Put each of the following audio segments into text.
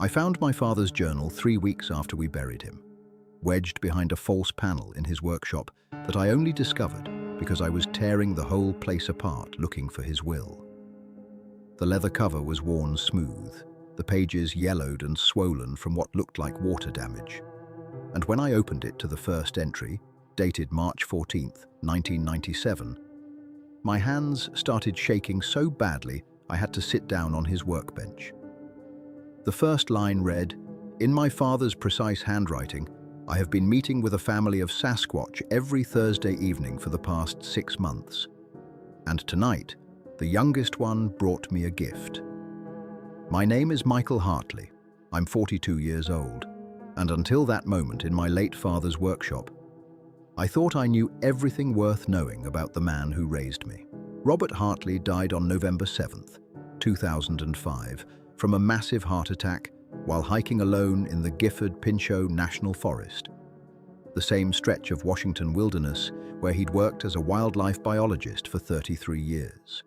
I found my father's journal 3 weeks after we buried him, wedged behind a false panel in his workshop that I only discovered because I was tearing the whole place apart looking for his will. The leather cover was worn smooth, the pages yellowed and swollen from what looked like water damage. And when I opened it to the first entry, dated March 14th, 1997, my hands started shaking so badly I had to sit down on his workbench. The first line read, "In my father's precise handwriting, I have been meeting with a family of Sasquatch every Thursday evening for the past 6 months. And tonight, the youngest one brought me a gift. My name is Michael Hartley. I'm 42 years old, and until that moment in my late father's workshop, I thought I knew everything worth knowing about the man who raised me." Robert Hartley died on November 7th, 2005, from a massive heart attack while hiking alone in the Gifford Pinchot National Forest, the same stretch of Washington wilderness where he'd worked as a wildlife biologist for 33 years.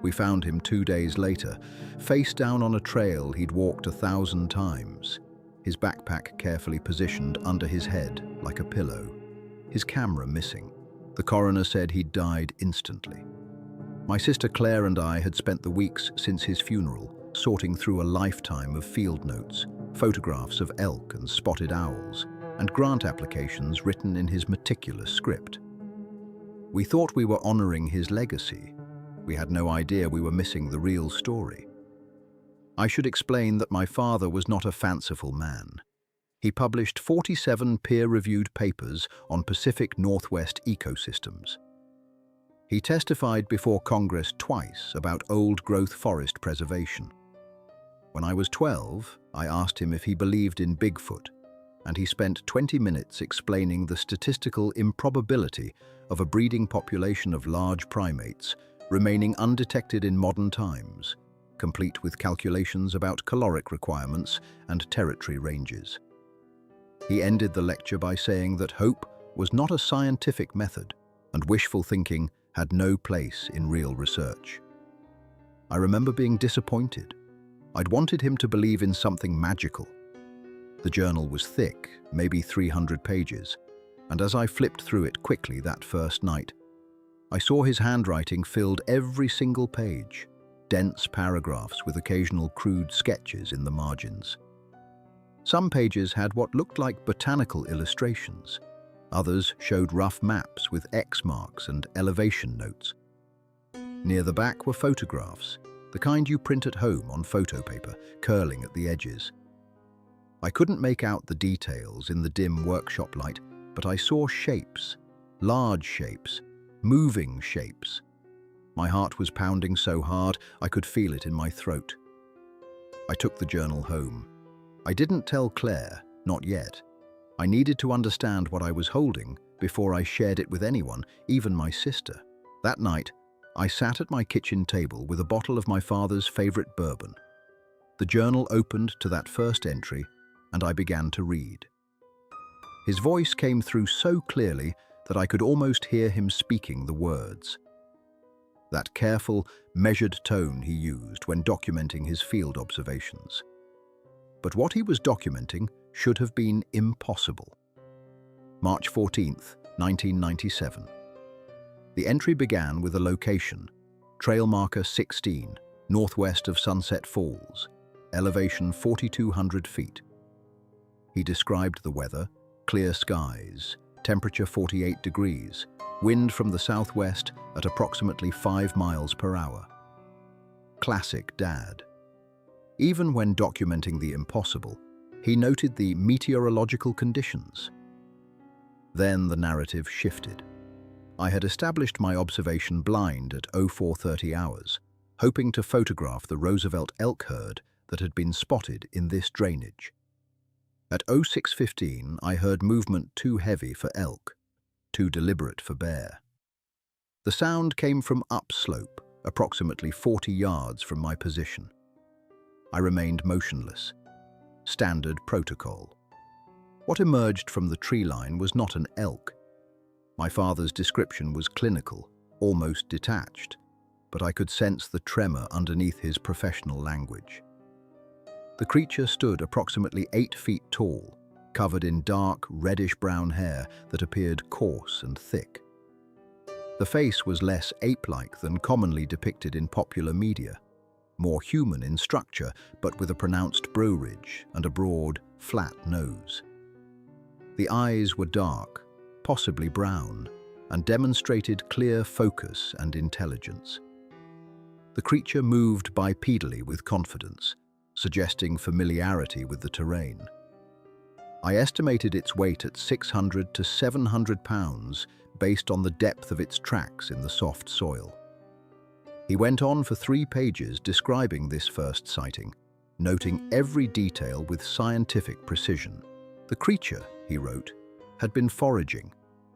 We found him 2 days later, face down on a trail he'd walked 1,000 times, his backpack carefully positioned under his head like a pillow, his camera missing. The coroner said he'd died instantly. My sister Claire and I had spent the weeks since his funeral sorting through a lifetime of field notes, photographs of elk and spotted owls, and grant applications written in his meticulous script. We thought we were honoring his legacy. We had no idea we were missing the real story. I should explain that my father was not a fanciful man. He published 47 peer-reviewed papers on Pacific Northwest ecosystems. He testified before Congress twice about old-growth forest preservation. When I was 12, I asked him if he believed in Bigfoot, and he spent 20 minutes explaining the statistical improbability of a breeding population of large primates remaining undetected in modern times, complete with calculations about caloric requirements and territory ranges. He ended the lecture by saying that hope was not a scientific method and wishful thinking had no place in real research. I remember being disappointed. I'd wanted him to believe in something magical. The journal was thick, maybe 300 pages, and as I flipped through it quickly that first night, I saw his handwriting filled every single page, dense paragraphs with occasional crude sketches in the margins. Some pages had what looked like botanical illustrations. Others showed rough maps with X marks and elevation notes. Near the back were photographs, the kind you print at home on photo paper, curling at the edges. I couldn't make out the details in the dim workshop light, but I saw shapes, large shapes, moving shapes. My heart was pounding so hard I could feel it in my throat. I took the journal home. I didn't tell Claire, not yet. I needed to understand what I was holding before I shared it with anyone, even my sister. That night, I sat at my kitchen table with a bottle of my father's favorite bourbon. The journal opened to that first entry, and I began to read. His voice came through so clearly that I could almost hear him speaking the words. That careful, measured tone he used when documenting his field observations. But what he was documenting should have been impossible. March 14th, 1997. The entry began with a location, trail marker 16, northwest of Sunset Falls, elevation 4,200 feet. He described the weather, clear skies, temperature 48 degrees, wind from the southwest at approximately 5 miles per hour. Classic Dad. Even when documenting the impossible, he noted the meteorological conditions. Then the narrative shifted. I had established my observation blind at 0430 hours, hoping to photograph the Roosevelt elk herd that had been spotted in this drainage. At 0615, I heard movement too heavy for elk, too deliberate for bear. The sound came from upslope, approximately 40 yards from my position. I remained motionless. Standard protocol. What emerged from the tree line was not an elk. My father's description was clinical, almost detached, but I could sense the tremor underneath his professional language. The creature stood approximately 8 feet tall, covered in dark, reddish-brown hair that appeared coarse and thick. The face was less ape-like than commonly depicted in popular media, more human in structure, but with a pronounced brow ridge and a broad, flat nose. The eyes were dark, possibly brown, and demonstrated clear focus and intelligence. The creature moved bipedally with confidence, suggesting familiarity with the terrain. I estimated its weight at 600 to 700 pounds based on the depth of its tracks in the soft soil. He went on for 3 pages describing this first sighting, noting every detail with scientific precision. The creature, he wrote, had been foraging,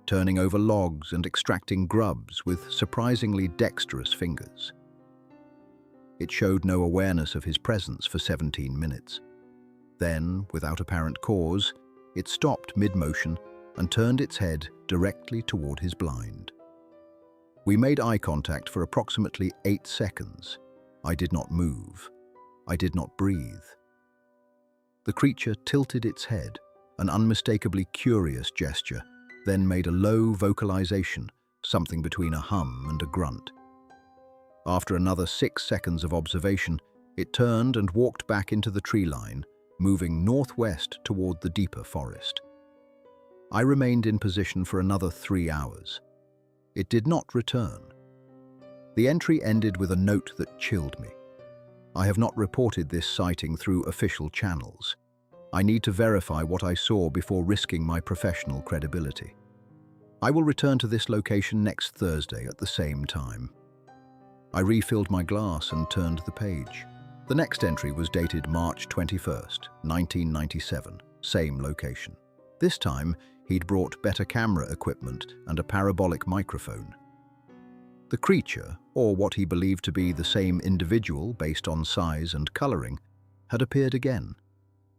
turning over logs and extracting grubs with surprisingly dexterous fingers. It showed no awareness of his presence for 17 minutes. Then, without apparent cause, it stopped mid-motion and turned its head directly toward his blind. We made eye contact for approximately 8 seconds. I did not move. I did not breathe. The creature tilted its head, an unmistakably curious gesture, then made a low vocalization, something between a hum and a grunt. After another 6 seconds of observation, it turned and walked back into the tree line, moving northwest toward the deeper forest. I remained in position for another 3 hours. It did not return. The entry ended with a note that chilled me. I have not reported this sighting through official channels. I need to verify what I saw before risking my professional credibility. I will return to this location next Thursday at the same time. I refilled my glass and turned the page. The next entry was dated March 21st, 1997, same location. This time, he'd brought better camera equipment and a parabolic microphone. The creature, or what he believed to be the same individual based on size and coloring, had appeared again,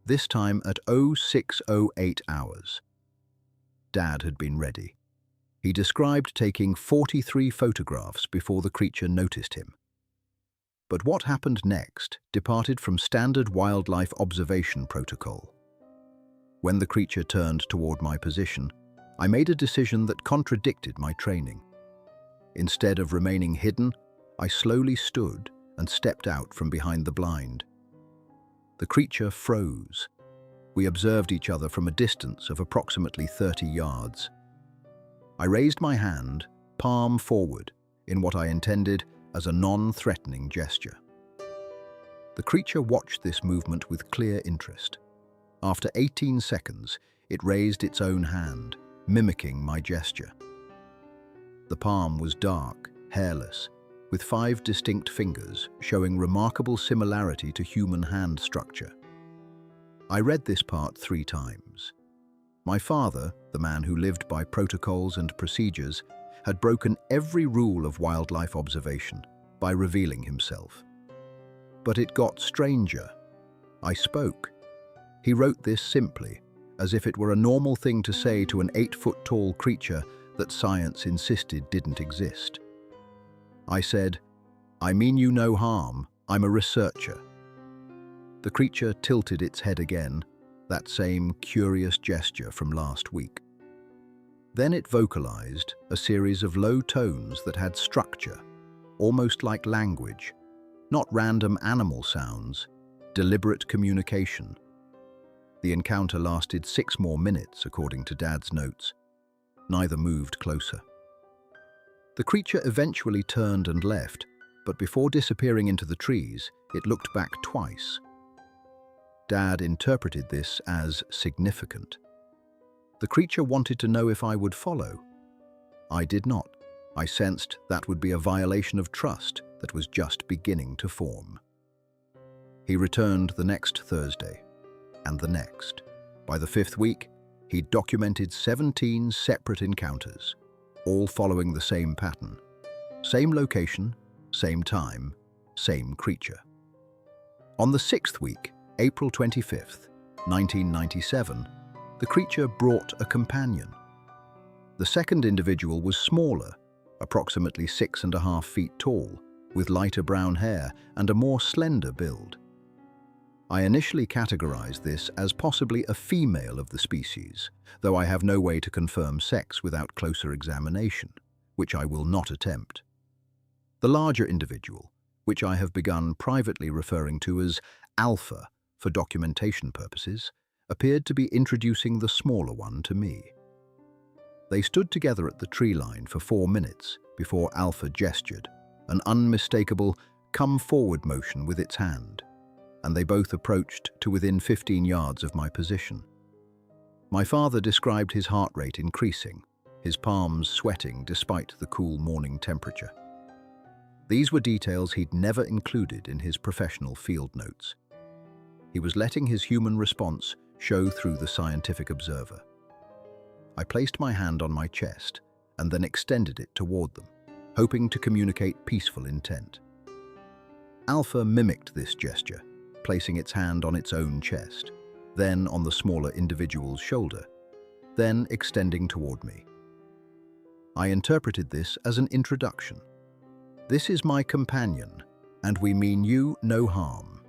this time at 0608 hours. Dad had been ready. He described taking 43 photographs before the creature noticed him. But what happened next departed from standard wildlife observation protocol. When the creature turned toward my position, I made a decision that contradicted my training. Instead of remaining hidden, I slowly stood and stepped out from behind the blind. The creature froze. We observed each other from a distance of approximately 30 yards. I raised my hand, palm forward, in what I intended as a non-threatening gesture. The creature watched this movement with clear interest. After 18 seconds, it raised its own hand, mimicking my gesture. The palm was dark, hairless, with 5 distinct fingers, showing remarkable similarity to human hand structure. I read this part 3 times. My father, the man who lived by protocols and procedures, had broken every rule of wildlife observation by revealing himself. But it got stranger. I spoke. He wrote this simply, as if it were a normal thing to say to an 8-foot-tall creature that science insisted didn't exist. I said, "I mean you no harm, I'm a researcher." The creature tilted its head again, that same curious gesture from last week. Then it vocalized a series of low tones that had structure, almost like language, not random animal sounds, deliberate communication. The encounter lasted 6 more minutes, according to Dad's notes. Neither moved closer. The creature eventually turned and left, but before disappearing into the trees, it looked back twice. Dad interpreted this as significant. The creature wanted to know if I would follow. I did not. I sensed that would be a violation of trust that was just beginning to form. He returned the next Thursday, and the next. By the 5th week, he documented 17 separate encounters, all following the same pattern. Same location, same time, same creature. On the 6th week, April 25th, 1997, the creature brought a companion. The second individual was smaller, approximately 6.5 feet tall, with lighter brown hair and a more slender build. I initially categorized this as possibly a female of the species, though I have no way to confirm sex without closer examination, which I will not attempt. The larger individual, which I have begun privately referring to as Alpha for documentation purposes, appeared to be introducing the smaller one to me. They stood together at the tree line for 4 minutes before Alpha gestured, an unmistakable come forward motion with its hand, and they both approached to within 15 yards of my position. My father described his heart rate increasing, his palms sweating despite the cool morning temperature. These were details he'd never included in his professional field notes. He was letting his human response show through the scientific observer. I placed my hand on my chest and then extended it toward them, hoping to communicate peaceful intent. Alpha mimicked this gesture, placing its hand on its own chest, then on the smaller individual's shoulder, then extending toward me. I interpreted this as an introduction. This is my companion, and we mean you no harm.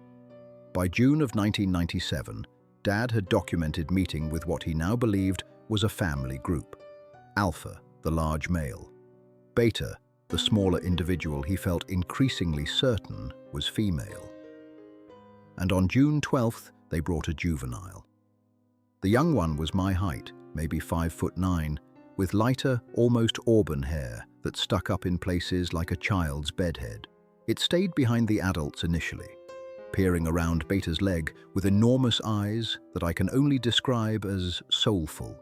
By June of 1997, Dad had documented meeting with what he now believed was a family group. Alpha, the large male. Beta, the smaller individual he felt increasingly certain was female. And on June 12th, they brought a juvenile. The young one was my height, maybe 5'9", with lighter, almost auburn hair that stuck up in places like a child's bedhead. It stayed behind the adults initially, peering around Beta's leg with enormous eyes that I can only describe as soulful.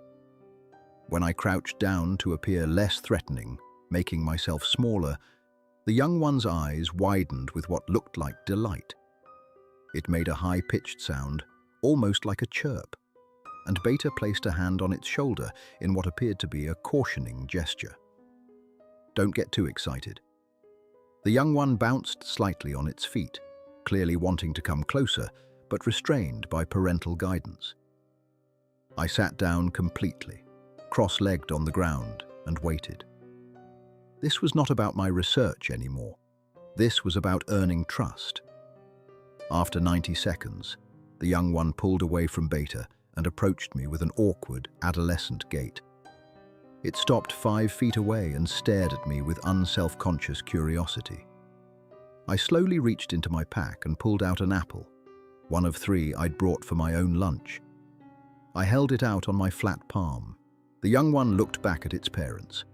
When I crouched down to appear less threatening, making myself smaller, the young one's eyes widened with what looked like delight. It made a high-pitched sound, almost like a chirp, and Beta placed a hand on its shoulder in what appeared to be a cautioning gesture. Don't get too excited. The young one bounced slightly on its feet, clearly wanting to come closer, but restrained by parental guidance. I sat down completely, cross-legged on the ground, and waited. This was not about my research anymore. This was about earning trust. After 90 seconds, the young one pulled away from Beta and approached me with an awkward, adolescent gait. It stopped 5 feet away and stared at me with unself-conscious curiosity. I slowly reached into my pack and pulled out an apple, one of 3 I'd brought for my own lunch. I held it out on my flat palm. The young one looked back at its parents.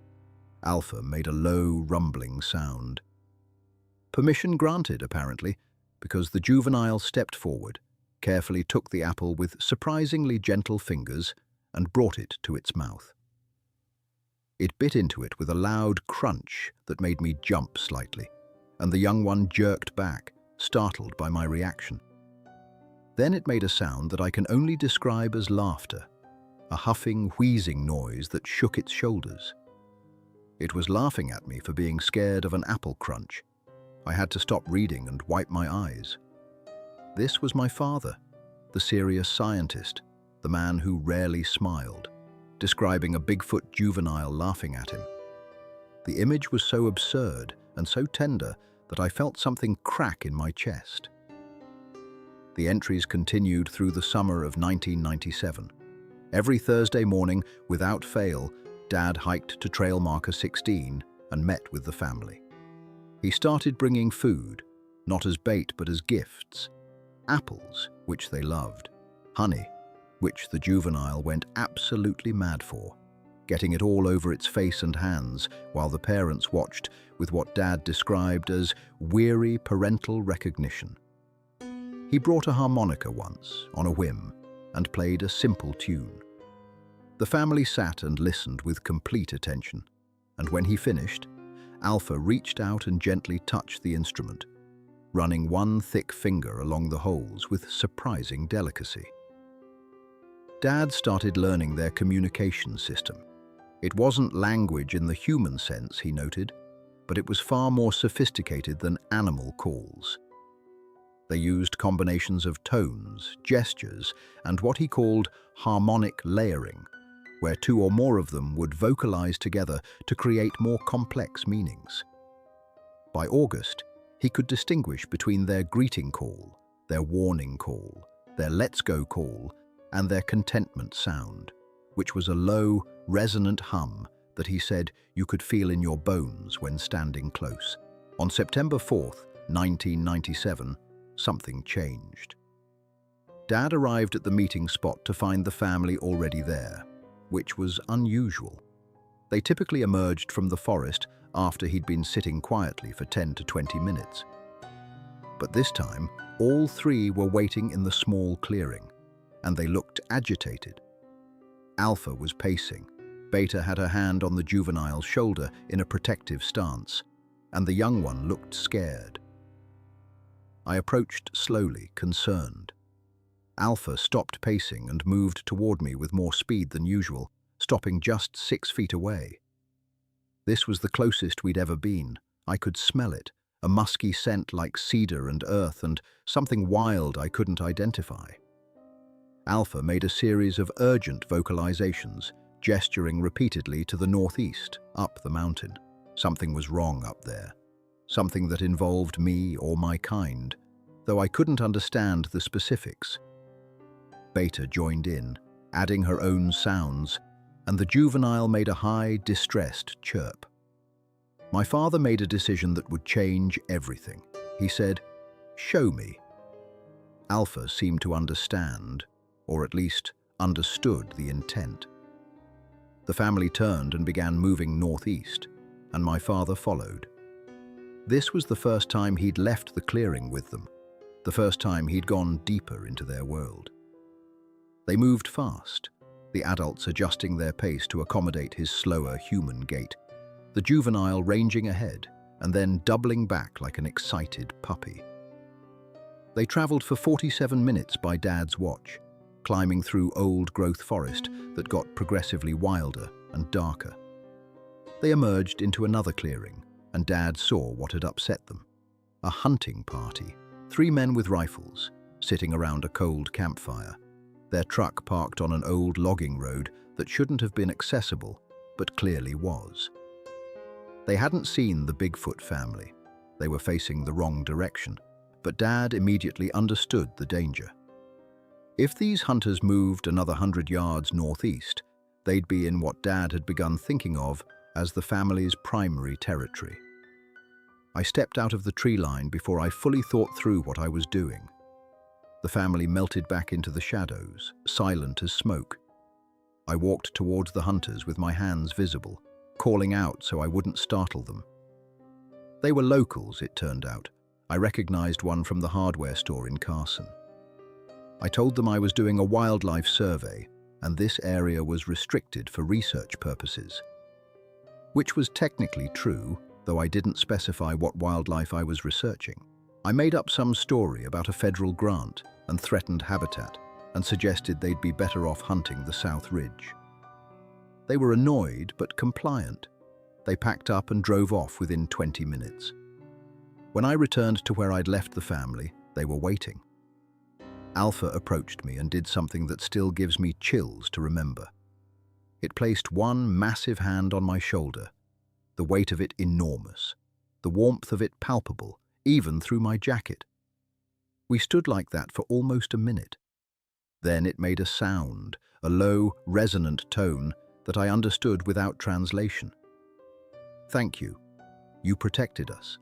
Alpha made a low, rumbling sound. Permission granted, apparently, because the juvenile stepped forward, carefully took the apple with surprisingly gentle fingers, and brought it to its mouth. It bit into it with a loud crunch that made me jump slightly, and the young one jerked back, startled by my reaction. Then it made a sound that I can only describe as laughter, a huffing, wheezing noise that shook its shoulders. It was laughing at me for being scared of an apple crunch. I had to stop reading and wipe my eyes. This was my father, the serious scientist, the man who rarely smiled, describing a Bigfoot juvenile laughing at him. The image was so absurd and so tender that I felt something crack in my chest. The entries continued through the summer of 1997. Every Thursday morning, without fail, Dad hiked to trail marker 16 and met with the family. He started bringing food, not as bait but as gifts. Apples, which they loved. Honey, which the juvenile went absolutely mad for, getting it all over its face and hands while the parents watched with what Dad described as weary parental recognition. He brought a harmonica once, on a whim, and played a simple tune. The family sat and listened with complete attention, and when he finished, Alpha reached out and gently touched the instrument, running one thick finger along the holes with surprising delicacy. Dad started learning their communication system. It wasn't language in the human sense, he noted, but it was far more sophisticated than animal calls. They used combinations of tones, gestures, and what he called harmonic layering, where 2 or more of them would vocalize together to create more complex meanings. By August, he could distinguish between their greeting call, their warning call, their let's go call, and their contentment sound, which was a low, resonant hum that he said you could feel in your bones when standing close. On September 4th, 1997, something changed. Dad arrived at the meeting spot to find the family already there, which was unusual. They typically emerged from the forest after he'd been sitting quietly for 10 to 20 minutes. But this time, all three were waiting in the small clearing, and they looked agitated. Alpha was pacing. Beta had her hand on the juvenile's shoulder in a protective stance, and the young one looked scared. I approached slowly, concerned. Alpha stopped pacing and moved toward me with more speed than usual, stopping just 6 feet away. This was the closest we'd ever been. I could smell it, a musky scent like cedar and earth and something wild I couldn't identify. Alpha made a series of urgent vocalizations, gesturing repeatedly to the northeast, up the mountain. Something was wrong up there. Something that involved me or my kind, though I couldn't understand the specifics. Beta joined in, adding her own sounds, and the juvenile made a high, distressed chirp. My father made a decision that would change everything. He said, "Show me." Alpha seemed to understand, or at least understood the intent. The family turned and began moving northeast, and my father followed. This was the first time he'd left the clearing with them, the first time he'd gone deeper into their world. They moved fast, the adults adjusting their pace to accommodate his slower human gait, the juvenile ranging ahead and then doubling back like an excited puppy. They traveled for 47 minutes by Dad's watch, climbing through old-growth forest that got progressively wilder and darker. They emerged into another clearing, and Dad saw what had upset them. A hunting party, 3 men with rifles, sitting around a cold campfire, their truck parked on an old logging road that shouldn't have been accessible, but clearly was. They hadn't seen the Bigfoot family. They were facing the wrong direction, but Dad immediately understood the danger. If these hunters moved another 100 yards northeast, they'd be in what Dad had begun thinking of as the family's primary territory. I stepped out of the tree line before I fully thought through what I was doing. The family melted back into the shadows, silent as smoke. I walked towards the hunters with my hands visible, calling out so I wouldn't startle them. They were locals, it turned out. I recognized one from the hardware store in Carson. I told them I was doing a wildlife survey, and this area was restricted for research purposes. Which was technically true, though I didn't specify what wildlife I was researching. I made up some story about a federal grant and threatened habitat, and suggested they'd be better off hunting the South Ridge. They were annoyed but compliant. They packed up and drove off within 20 minutes. When I returned to where I'd left the family, they were waiting. Alpha approached me and did something that still gives me chills to remember. It placed one massive hand on my shoulder, the weight of it enormous, the warmth of it palpable, even through my jacket. We stood like that for almost a minute. Then it made a sound, a low, resonant tone that I understood without translation. "Thank you. You protected us."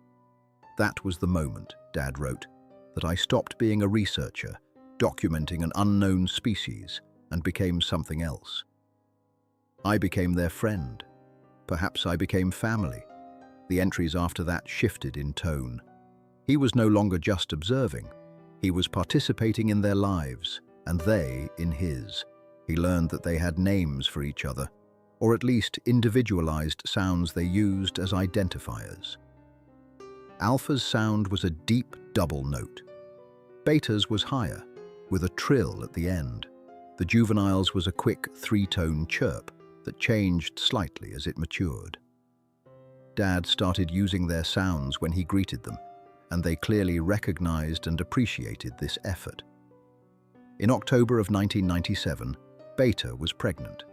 That was the moment, Dad wrote, that I stopped being a researcher, documenting an unknown species, and became something else. I became their friend. Perhaps I became family. The entries after that shifted in tone. He was no longer just observing. He was participating in their lives, and they in his. He learned that they had names for each other, or at least individualized sounds they used as identifiers. Alpha's sound was a deep double note. Beta's was higher, with a trill at the end. The juvenile's was a quick 3-tone chirp that changed slightly as it matured. Dad started using their sounds when he greeted them, and they clearly recognized and appreciated this effort. In October of 1997, Beta was pregnant.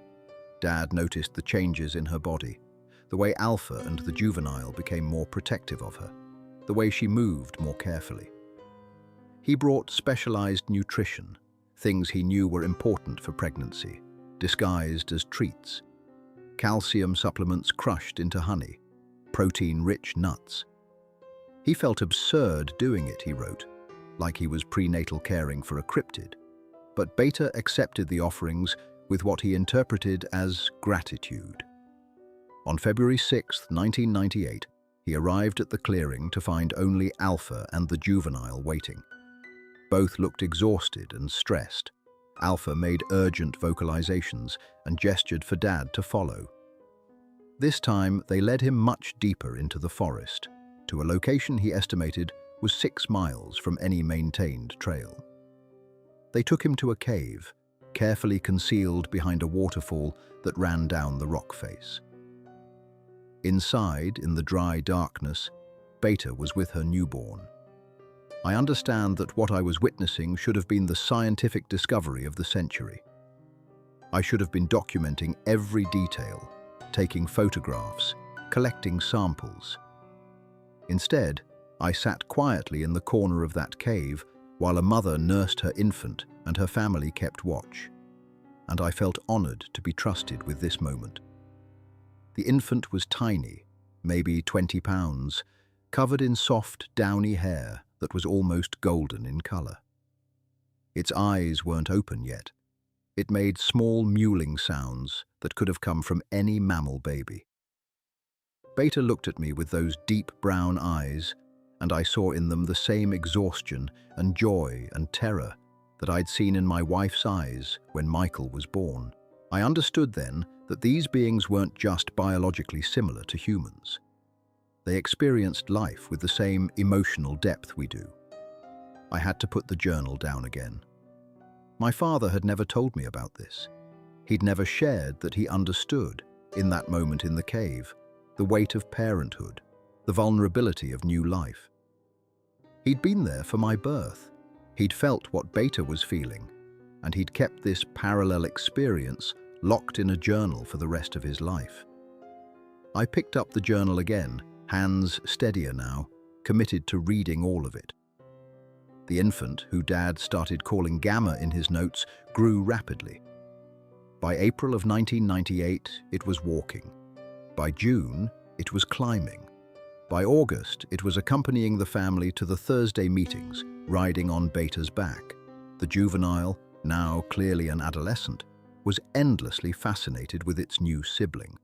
Dad noticed the changes in her body, the way Alpha and the juvenile became more protective of her, the way she moved more carefully. He brought specialized nutrition, things he knew were important for pregnancy, disguised as treats. Calcium supplements crushed into honey, protein-rich nuts. He felt absurd doing it, he wrote, like he was prenatal caring for a cryptid. But Beta accepted the offerings with what he interpreted as gratitude. On February 6, 1998, he arrived at the clearing to find only Alpha and the juvenile waiting. Both looked exhausted and stressed. Alpha made urgent vocalizations and gestured for Dad to follow. This time, they led him much deeper into the forest, to a location he estimated was 6 miles from any maintained trail. They took him to a cave, carefully concealed behind a waterfall that ran down the rock face. Inside, in the dry darkness, Beta was with her newborn. I understand that what I was witnessing should have been the scientific discovery of the century. I should have been documenting every detail, taking photographs, collecting samples. Instead, I sat quietly in the corner of that cave while a mother nursed her infant and her family kept watch. And I felt honored to be trusted with this moment. The infant was tiny, maybe 20 pounds, covered in soft, downy hair that was almost golden in color. Its eyes weren't open yet. It made small mewling sounds that could have come from any mammal baby. Beta looked at me with those deep brown eyes, and I saw in them the same exhaustion and joy and terror that I'd seen in my wife's eyes when Michael was born. I understood then that these beings weren't just biologically similar to humans. They experienced life with the same emotional depth we do. I had to put the journal down again. My father had never told me about this. He'd never shared that he understood, in that moment in the cave, the weight of parenthood, the vulnerability of new life. He'd been there for my birth. He'd felt what Beta was feeling, and he'd kept this parallel experience locked in a journal for the rest of his life. I picked up the journal again, hands steadier now, committed to reading all of it. The infant, who Dad started calling Gamma in his notes, grew rapidly. By April of 1998, it was walking. By June, it was climbing. By August, it was accompanying the family to the Thursday meetings, riding on Beta's back. The juvenile, now clearly an adolescent, was endlessly fascinated with its new sibling,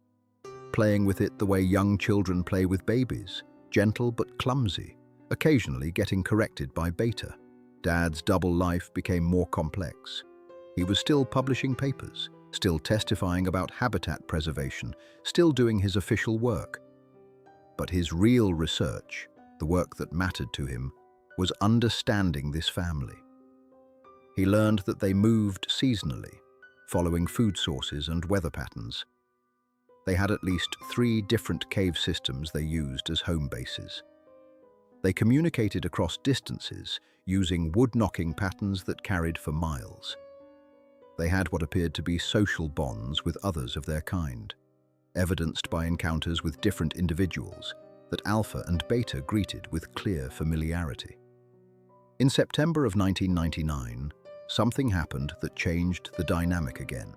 playing with it the way young children play with babies, gentle but clumsy, occasionally getting corrected by Beta. Dad's double life became more complex. He was still publishing papers, still testifying about habitat preservation, still doing his official work. But his real research, the work that mattered to him, was understanding this family. He learned that they moved seasonally, following food sources and weather patterns. They had at least 3 different cave systems they used as home bases. They communicated across distances using wood-knocking patterns that carried for miles. They had what appeared to be social bonds with others of their kind, evidenced by encounters with different individuals that Alpha and Beta greeted with clear familiarity. In September of 1999, something happened that changed the dynamic again.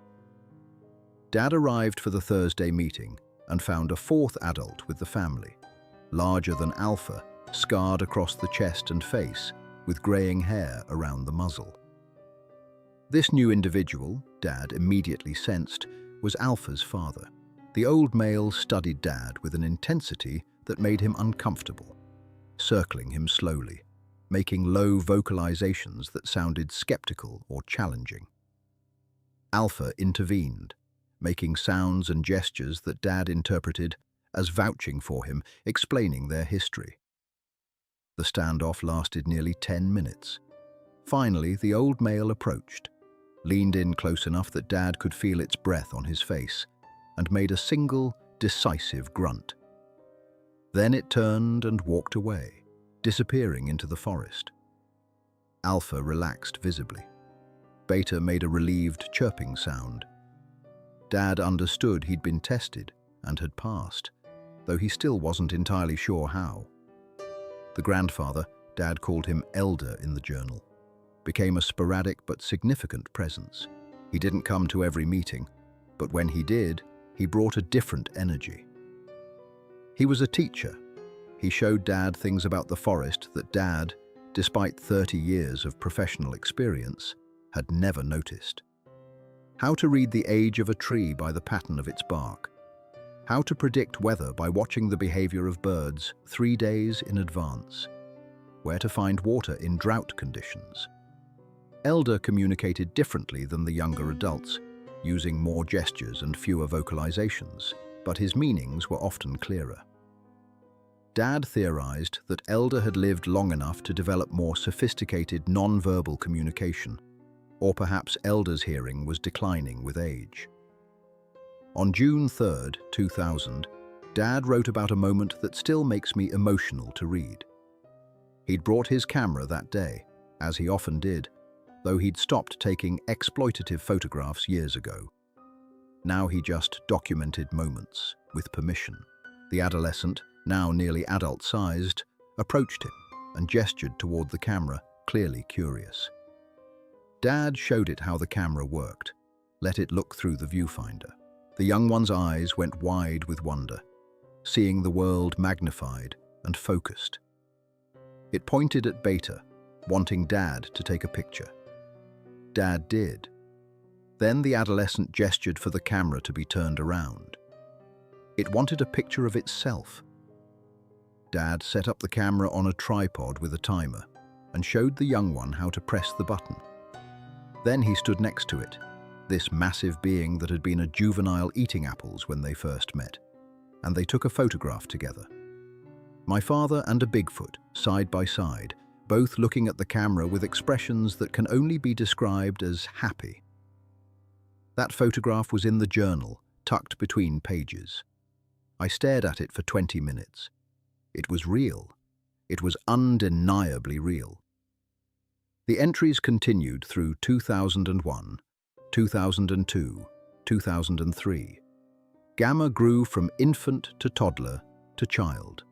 Dad arrived for the Thursday meeting and found a 4th adult with the family, larger than Alpha, scarred across the chest and face, with graying hair around the muzzle. This new individual, Dad immediately sensed, was Alpha's father. The old male studied Dad with an intensity that made him uncomfortable, circling him slowly, making low vocalizations that sounded skeptical or challenging. Alpha intervened, making sounds and gestures that Dad interpreted as vouching for him, explaining their history. The standoff lasted nearly 10 minutes. Finally, the old male approached, leaned in close enough that Dad could feel its breath on his face, and made a single, decisive grunt. Then it turned and walked away, disappearing into the forest. Alpha relaxed visibly. Beta made a relieved chirping sound. Dad understood he'd been tested and had passed, though he still wasn't entirely sure how. The grandfather, Dad called him Elder in the journal, became a sporadic but significant presence. He didn't come to every meeting, but when he did, he brought a different energy. He was a teacher. He showed Dad things about the forest that Dad, despite 30 years of professional experience, had never noticed. How to read the age of a tree by the pattern of its bark. How to predict weather by watching the behavior of birds 3 days in advance. Where to find water in drought conditions. Elder communicated differently than the younger adults, using more gestures and fewer vocalizations, but his meanings were often clearer. Dad theorized that Elder had lived long enough to develop more sophisticated non-verbal communication, or perhaps Elder's hearing was declining with age. On June 3, 2000, Dad wrote about a moment that still makes me emotional to read. He'd brought his camera that day, as he often did, though he'd stopped taking exploitative photographs years ago. Now he just documented moments, with permission. The adolescent, now nearly adult-sized, approached him and gestured toward the camera, clearly curious. Dad showed it how the camera worked, let it look through the viewfinder. The young one's eyes went wide with wonder, seeing the world magnified and focused. It pointed at Beta, wanting Dad to take a picture. Dad did. Then the adolescent gestured for the camera to be turned around. It wanted a picture of itself. Dad set up the camera on a tripod with a timer and showed the young one how to press the button. Then he stood next to it, this massive being that had been a juvenile eating apples when they first met, and they took a photograph together. My father and a Bigfoot, side by side, both looking at the camera with expressions that can only be described as happy. That photograph was in the journal, tucked between pages. I stared at it for 20 minutes. It was real. It was undeniably real. The entries continued through 2001, 2002, 2003. Gamma grew from infant to toddler to child.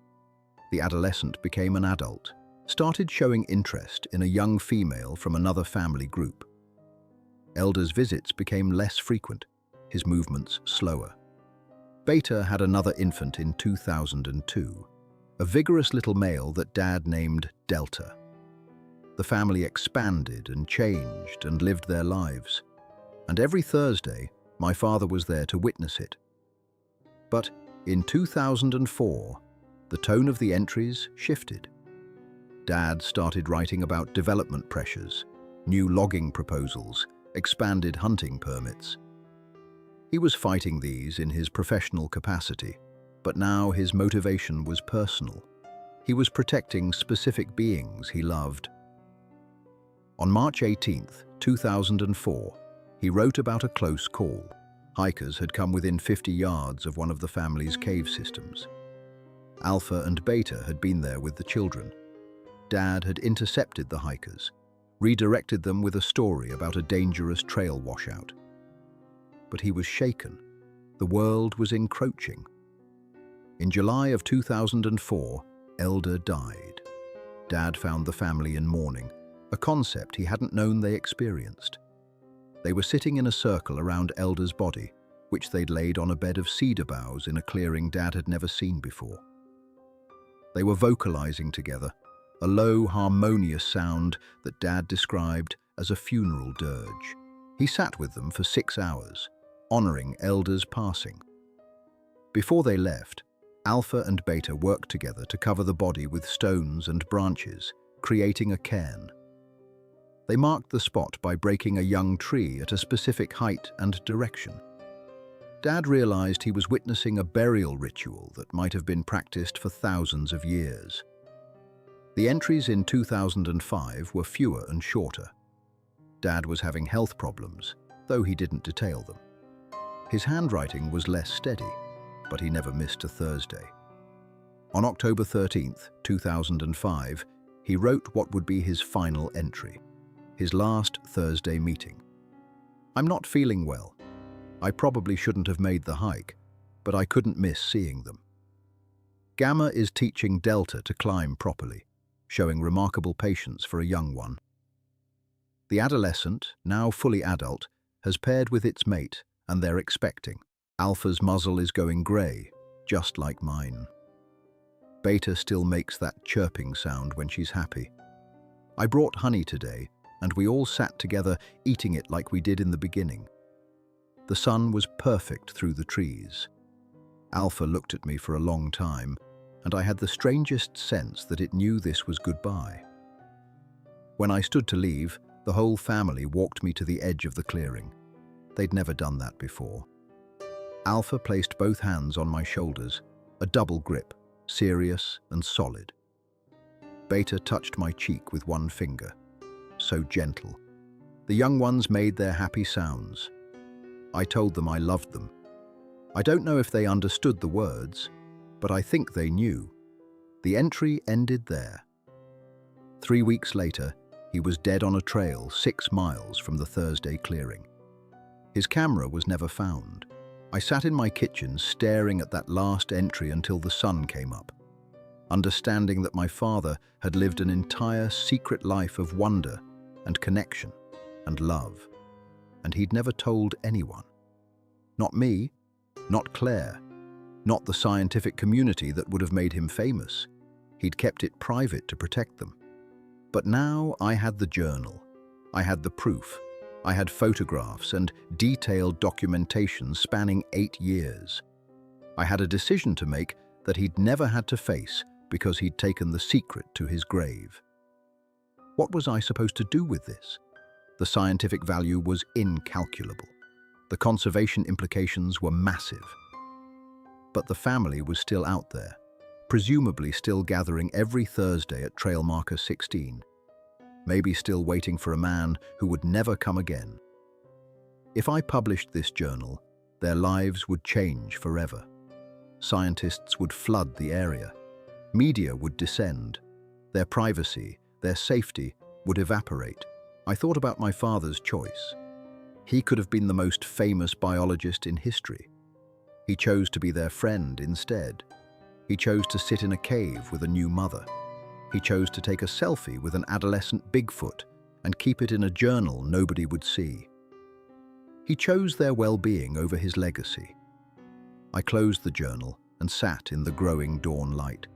The adolescent became an adult, started showing interest in a young female from another family group. Elder's visits became less frequent, his movements slower. Beta had another infant in 2002, a vigorous little male that Dad named Delta. The family expanded and changed and lived their lives, and every Thursday, my father was there to witness it. But in 2004, the tone of the entries shifted. Dad started writing about development pressures, new logging proposals, expanded hunting permits. He was fighting these in his professional capacity, but now his motivation was personal. He was protecting specific beings he loved. On March 18, 2004, he wrote about a close call. Hikers had come within 50 yards of one of the family's cave systems. Alpha and Beta had been there with the children. Dad had intercepted the hikers, redirected them with a story about a dangerous trail washout. But he was shaken. The world was encroaching. In July of 2004, Elder died. Dad found the family in mourning, a concept he hadn't known they experienced. They were sitting in a circle around Elder's body, which they'd laid on a bed of cedar boughs in a clearing Dad had never seen before. They were vocalizing together, a low, harmonious sound that Dad described as a funeral dirge. He sat with them for 6 hours, honoring Elder's passing. Before they left, Alpha and Beta worked together to cover the body with stones and branches, creating a cairn. They marked the spot by breaking a young tree at a specific height and direction. Dad realized he was witnessing a burial ritual that might have been practiced for thousands of years. The entries in 2005 were fewer and shorter. Dad was having health problems, though he didn't detail them. His handwriting was less steady, but he never missed a Thursday. On October 13, 2005, he wrote what would be his final entry, his last Thursday meeting. "I'm not feeling well. I probably shouldn't have made the hike, but I couldn't miss seeing them. Gamma is teaching Delta to climb properly. showing remarkable patience for a young one. The adolescent, now fully adult, has paired with its mate, and they're expecting. Alpha's muzzle is going grey, just like mine. Beta still makes that chirping sound when she's happy. I brought honey today, and we all sat together eating it like we did in the beginning. The sun was perfect through the trees. Alpha looked at me for a long time, and I had the strangest sense that it knew this was goodbye. When I stood to leave, the whole family walked me to the edge of the clearing. They'd never done that before. Alpha placed both hands on my shoulders, a double grip, serious and solid. Beta touched my cheek with one finger, so gentle. The young ones made their happy sounds. I told them I loved them. I don't know if they understood the words, but I think they knew. The entry ended there. 3 weeks later, he was dead on a trail 6 miles from the Thursday clearing. His camera was never found. I sat in my kitchen staring at that last entry until the sun came up, understanding that my father had lived an entire secret life of wonder and connection and love, and he'd never told anyone. Not me, not Claire, not the scientific community that would have made him famous. He'd kept it private to protect them. But now I had the journal. I had the proof. I had photographs and detailed documentation spanning 8 years. I had a decision to make that he'd never had to face because he'd taken the secret to his grave. What was I supposed to do with this? The scientific value was incalculable. The conservation implications were massive. But the family was still out there, presumably still gathering every Thursday at trail marker 16, maybe still waiting for a man who would never come again. If I published this journal, their lives would change forever. Scientists would flood the area. Media would descend. Their privacy, their safety would evaporate. I thought about my father's choice. He could have been the most famous biologist in history. He chose to be their friend instead. He chose to sit in a cave with a new mother. He chose to take a selfie with an adolescent Bigfoot and keep it in a journal nobody would see. He chose their well-being over his legacy. I closed the journal and sat in the growing dawn light,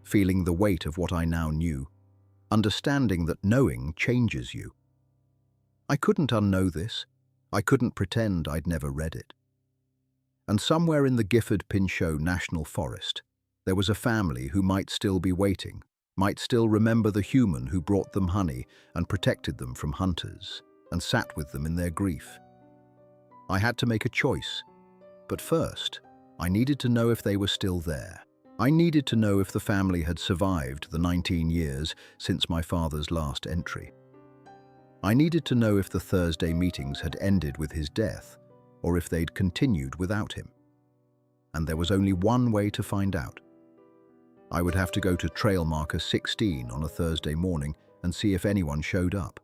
feeling the weight of what I now knew, understanding that knowing changes you. I couldn't unknow this. I couldn't pretend I'd never read it. And somewhere in the Gifford Pinchot National Forest, there was a family who might still be waiting, might still remember the human who brought them honey and protected them from hunters, and sat with them in their grief. I had to make a choice, but first, I needed to know if they were still there. I needed to know if the family had survived the 19 years since my father's last entry. I needed to know if the Thursday meetings had ended with his death, or if they'd continued without him. And there was only one way to find out. I would have to go to trail marker 16 on a Thursday morning and see if anyone showed up.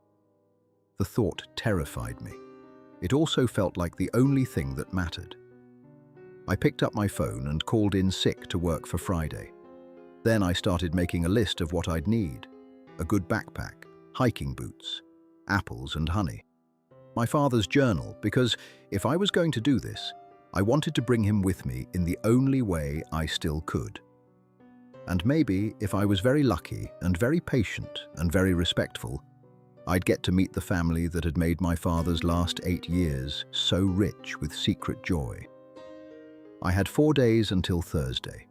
The thought terrified me. It also felt like the only thing that mattered. I picked up my phone and called in sick to work for Friday. Then I started making a list of what I'd need: a good backpack, hiking boots, apples and honey. My father's journal, because if I was going to do this, I wanted to bring him with me in the only way I still could. And maybe, if I was very lucky and very patient and very respectful, I'd get to meet the family that had made my father's last 8 years so rich with secret joy. I had 4 days until Thursday.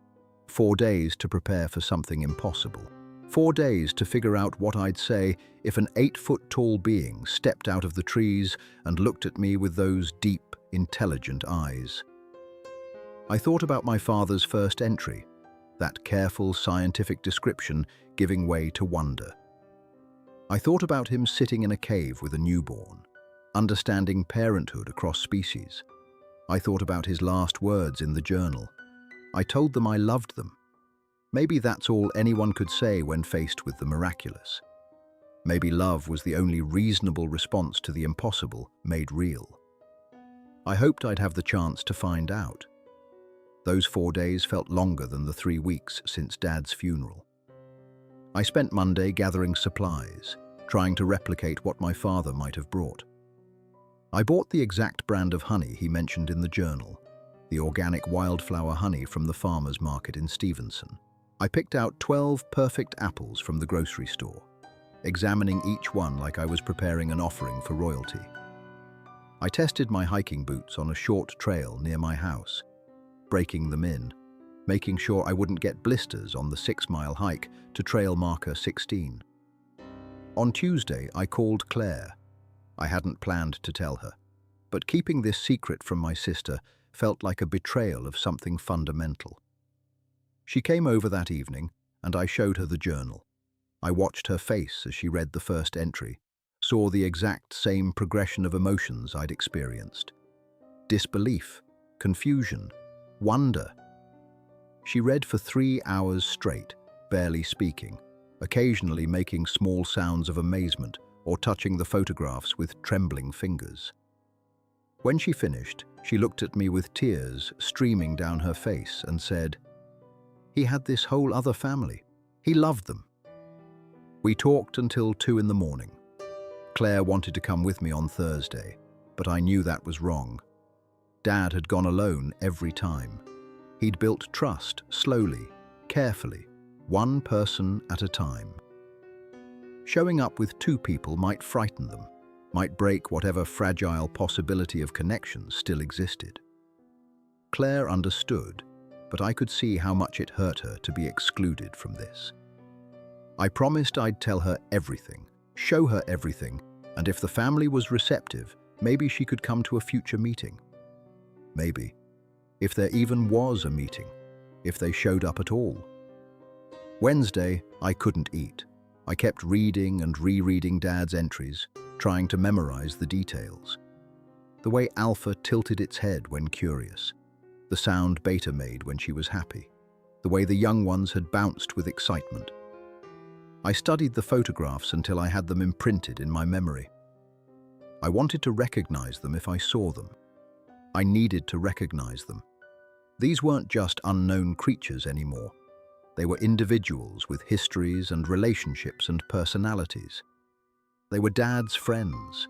4 days to prepare for something impossible. 4 days to figure out what I'd say if an 8-foot-tall being stepped out of the trees and looked at me with those deep, intelligent eyes. I thought about my father's first entry, that careful scientific description giving way to wonder. I thought about him sitting in a cave with a newborn, understanding parenthood across species. I thought about his last words in the journal. I told them I loved them. Maybe that's all anyone could say when faced with the miraculous. Maybe love was the only reasonable response to the impossible made real. I hoped I'd have the chance to find out. Those 4 days felt longer than the 3 weeks since Dad's funeral. I spent Monday gathering supplies, trying to replicate what my father might have brought. I bought the exact brand of honey he mentioned in the journal, the organic wildflower honey from the farmer's market in Stevenson. I picked out 12 perfect apples from the grocery store, examining each one like I was preparing an offering for royalty. I tested my hiking boots on a short trail near my house, breaking them in, making sure I wouldn't get blisters on the 6-mile hike to trail marker 16. On Tuesday, I called Claire. I hadn't planned to tell her, but keeping this secret from my sister felt like a betrayal of something fundamental. She came over that evening, and I showed her the journal. I watched her face as she read the first entry, saw the exact same progression of emotions I'd experienced. Disbelief, confusion, wonder. She read for 3 hours straight, barely speaking, occasionally making small sounds of amazement or touching the photographs with trembling fingers. When she finished, she looked at me with tears streaming down her face and said, "He had this whole other family. He loved them." We talked until 2 in the morning. Claire wanted to come with me on Thursday, but I knew that was wrong. Dad had gone alone every time. He'd built trust slowly, carefully, one person at a time. Showing up with 2 people might frighten them, might break whatever fragile possibility of connection still existed. Claire understood, but I could see how much it hurt her to be excluded from this. I promised I'd tell her everything, show her everything, and if the family was receptive, maybe she could come to a future meeting. Maybe. If there even was a meeting, if they showed up at all. Wednesday, I couldn't eat. I kept reading and rereading Dad's entries, trying to memorize the details. The way Alpha tilted its head when curious, the sound Beta made when she was happy, the way the young ones had bounced with excitement. I studied the photographs until I had them imprinted in my memory. I wanted to recognize them if I saw them. I needed to recognize them. These weren't just unknown creatures anymore. They were individuals with histories and relationships and personalities. They were Dad's friends.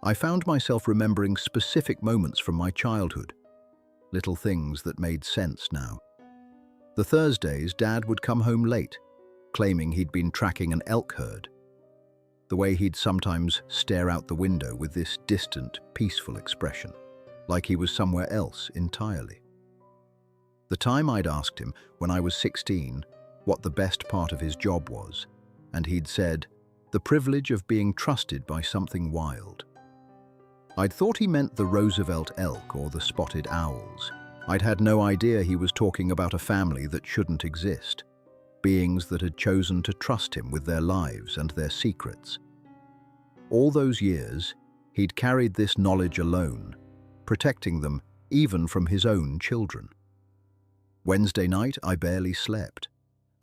I found myself remembering specific moments from my childhood, little things that made sense now. The Thursdays, Dad would come home late, claiming he'd been tracking an elk herd. The way he'd sometimes stare out the window with this distant, peaceful expression, like he was somewhere else entirely. The time I'd asked him, when I was 16, what the best part of his job was, and he'd said, the privilege of being trusted by something wild. I'd thought he meant the Roosevelt elk or the spotted owls. I'd had no idea he was talking about a family that shouldn't exist, beings that had chosen to trust him with their lives and their secrets. All those years, he'd carried this knowledge alone, protecting them even from his own children. Wednesday night, I barely slept.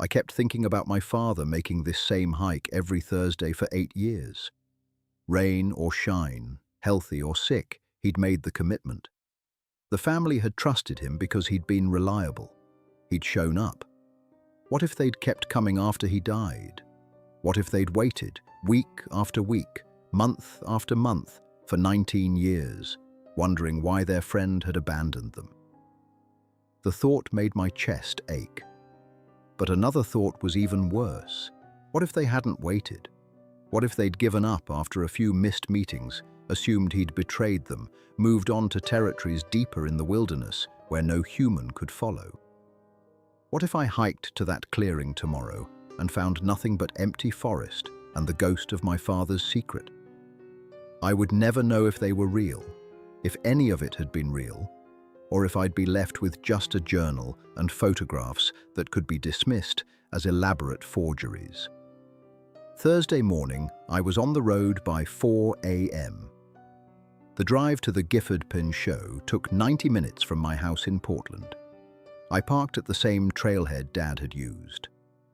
I kept thinking about my father making this same hike every Thursday for 8 years. Rain or shine, healthy or sick, he'd made the commitment. The family had trusted him because he'd been reliable. He'd shown up. What if they'd kept coming after he died? What if they'd waited, week after week, month after month, for 19 years, wondering why their friend had abandoned them? The thought made my chest ache. But another thought was even worse. What if they hadn't waited? What if they'd given up after a few missed meetings, assumed he'd betrayed them, moved on to territories deeper in the wilderness where no human could follow? What if I hiked to that clearing tomorrow and found nothing but empty forest and the ghost of my father's secret? I would never know if they were real, if any of it had been real, or if I'd be left with just a journal and photographs that could be dismissed as elaborate forgeries. Thursday morning, I was on the road by 4 a.m. The drive to the Gifford Pinchot took 90 minutes from my house in Portland. I parked at the same trailhead Dad had used,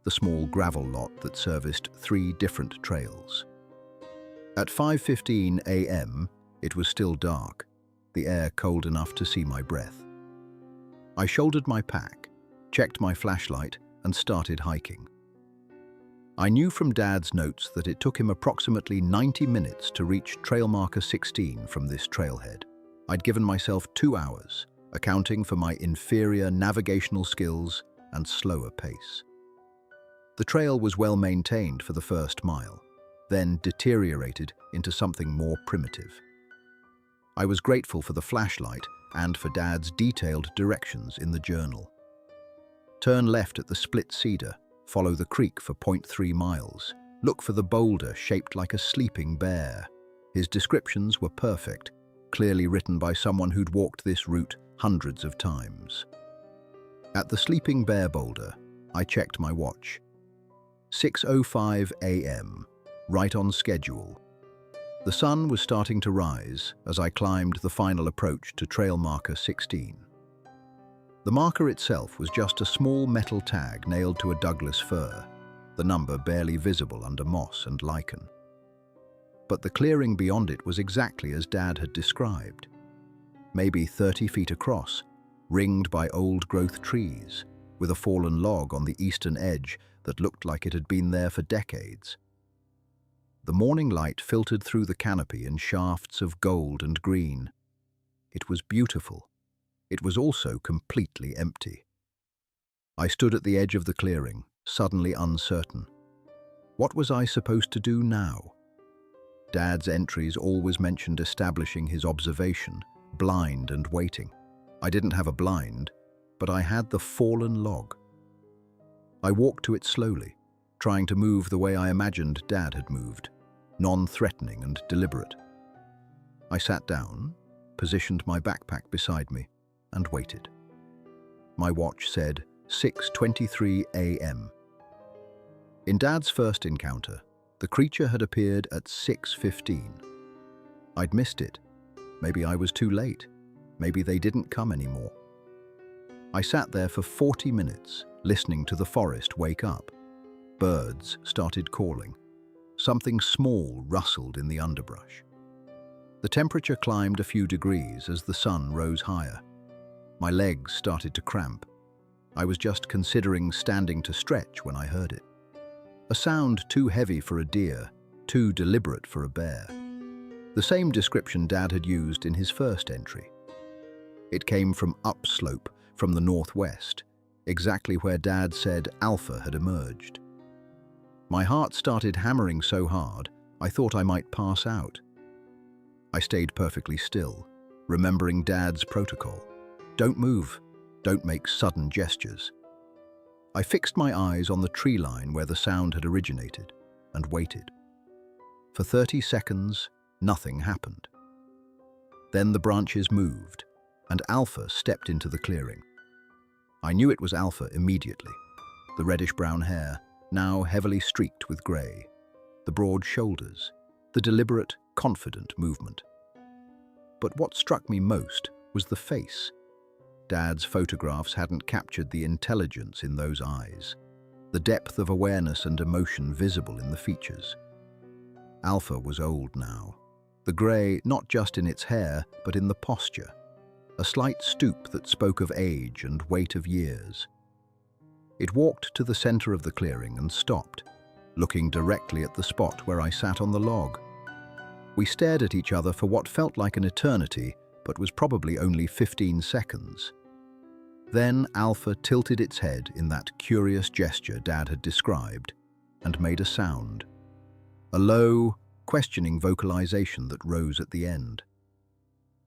the small gravel lot that serviced 3 different trails. At 5:15 a.m., it was still dark, the air cold enough to see my breath. I shouldered my pack, checked my flashlight, and started hiking. I knew from Dad's notes that it took him approximately 90 minutes to reach trail marker 16 from this trailhead. I'd given myself 2 hours, accounting for my inferior navigational skills and slower pace. The trail was well maintained for the first mile, then deteriorated into something more primitive. I was grateful for the flashlight and for Dad's detailed directions in the journal. Turn left at the split cedar, follow the creek for 0.3 miles, look for the boulder shaped like a sleeping bear. His descriptions were perfect, clearly written by someone who'd walked this route hundreds of times. At the sleeping bear boulder, I checked my watch. 6:05 a.m., right on schedule. The sun was starting to rise as I climbed the final approach to trail marker 16. The marker itself was just a small metal tag nailed to a Douglas fir, the number barely visible under moss and lichen. But the clearing beyond it was exactly as Dad had described. Maybe 30 feet across, ringed by old-growth trees, with a fallen log on the eastern edge that looked like it had been there for decades. The morning light filtered through the canopy in shafts of gold and green. It was beautiful. It was also completely empty. I stood at the edge of the clearing, suddenly uncertain. What was I supposed to do now? Dad's entries always mentioned establishing his observation, blind and waiting. I didn't have a blind, but I had the fallen log. I walked to it slowly, trying to move the way I imagined Dad had moved, non-threatening and deliberate. I sat down, positioned my backpack beside me, and waited. My watch said 6:23 a.m. In Dad's first encounter, the creature had appeared at 6:15. I'd missed it. Maybe I was too late. Maybe they didn't come anymore. I sat there for 40 minutes, listening to the forest wake up. Birds started calling. Something small rustled in the underbrush. The temperature climbed a few degrees as the sun rose higher. My legs started to cramp. I was just considering standing to stretch when I heard it. A sound too heavy for a deer, too deliberate for a bear. The same description Dad had used in his first entry. It came from upslope, from the northwest, exactly where Dad said Alpha had emerged. My heart started hammering so hard, I thought I might pass out. I stayed perfectly still, remembering Dad's protocol. Don't move, don't make sudden gestures. I fixed my eyes on the tree line where the sound had originated and waited. For 30 seconds, nothing happened. Then the branches moved, and Alpha stepped into the clearing. I knew it was Alpha immediately. The reddish-brown hair, now heavily streaked with grey, the broad shoulders, the deliberate, confident movement. But what struck me most was the face. Dad's photographs hadn't captured the intelligence in those eyes, the depth of awareness and emotion visible in the features. Alpha was old now. The grey not just in its hair, but in the posture. A slight stoop that spoke of age and weight of years. It walked to the center of the clearing and stopped, looking directly at the spot where I sat on the log. We stared at each other for what felt like an eternity, but was probably only 15 seconds. Then Alpha tilted its head in that curious gesture Dad had described and made a sound. A low, questioning vocalization that rose at the end.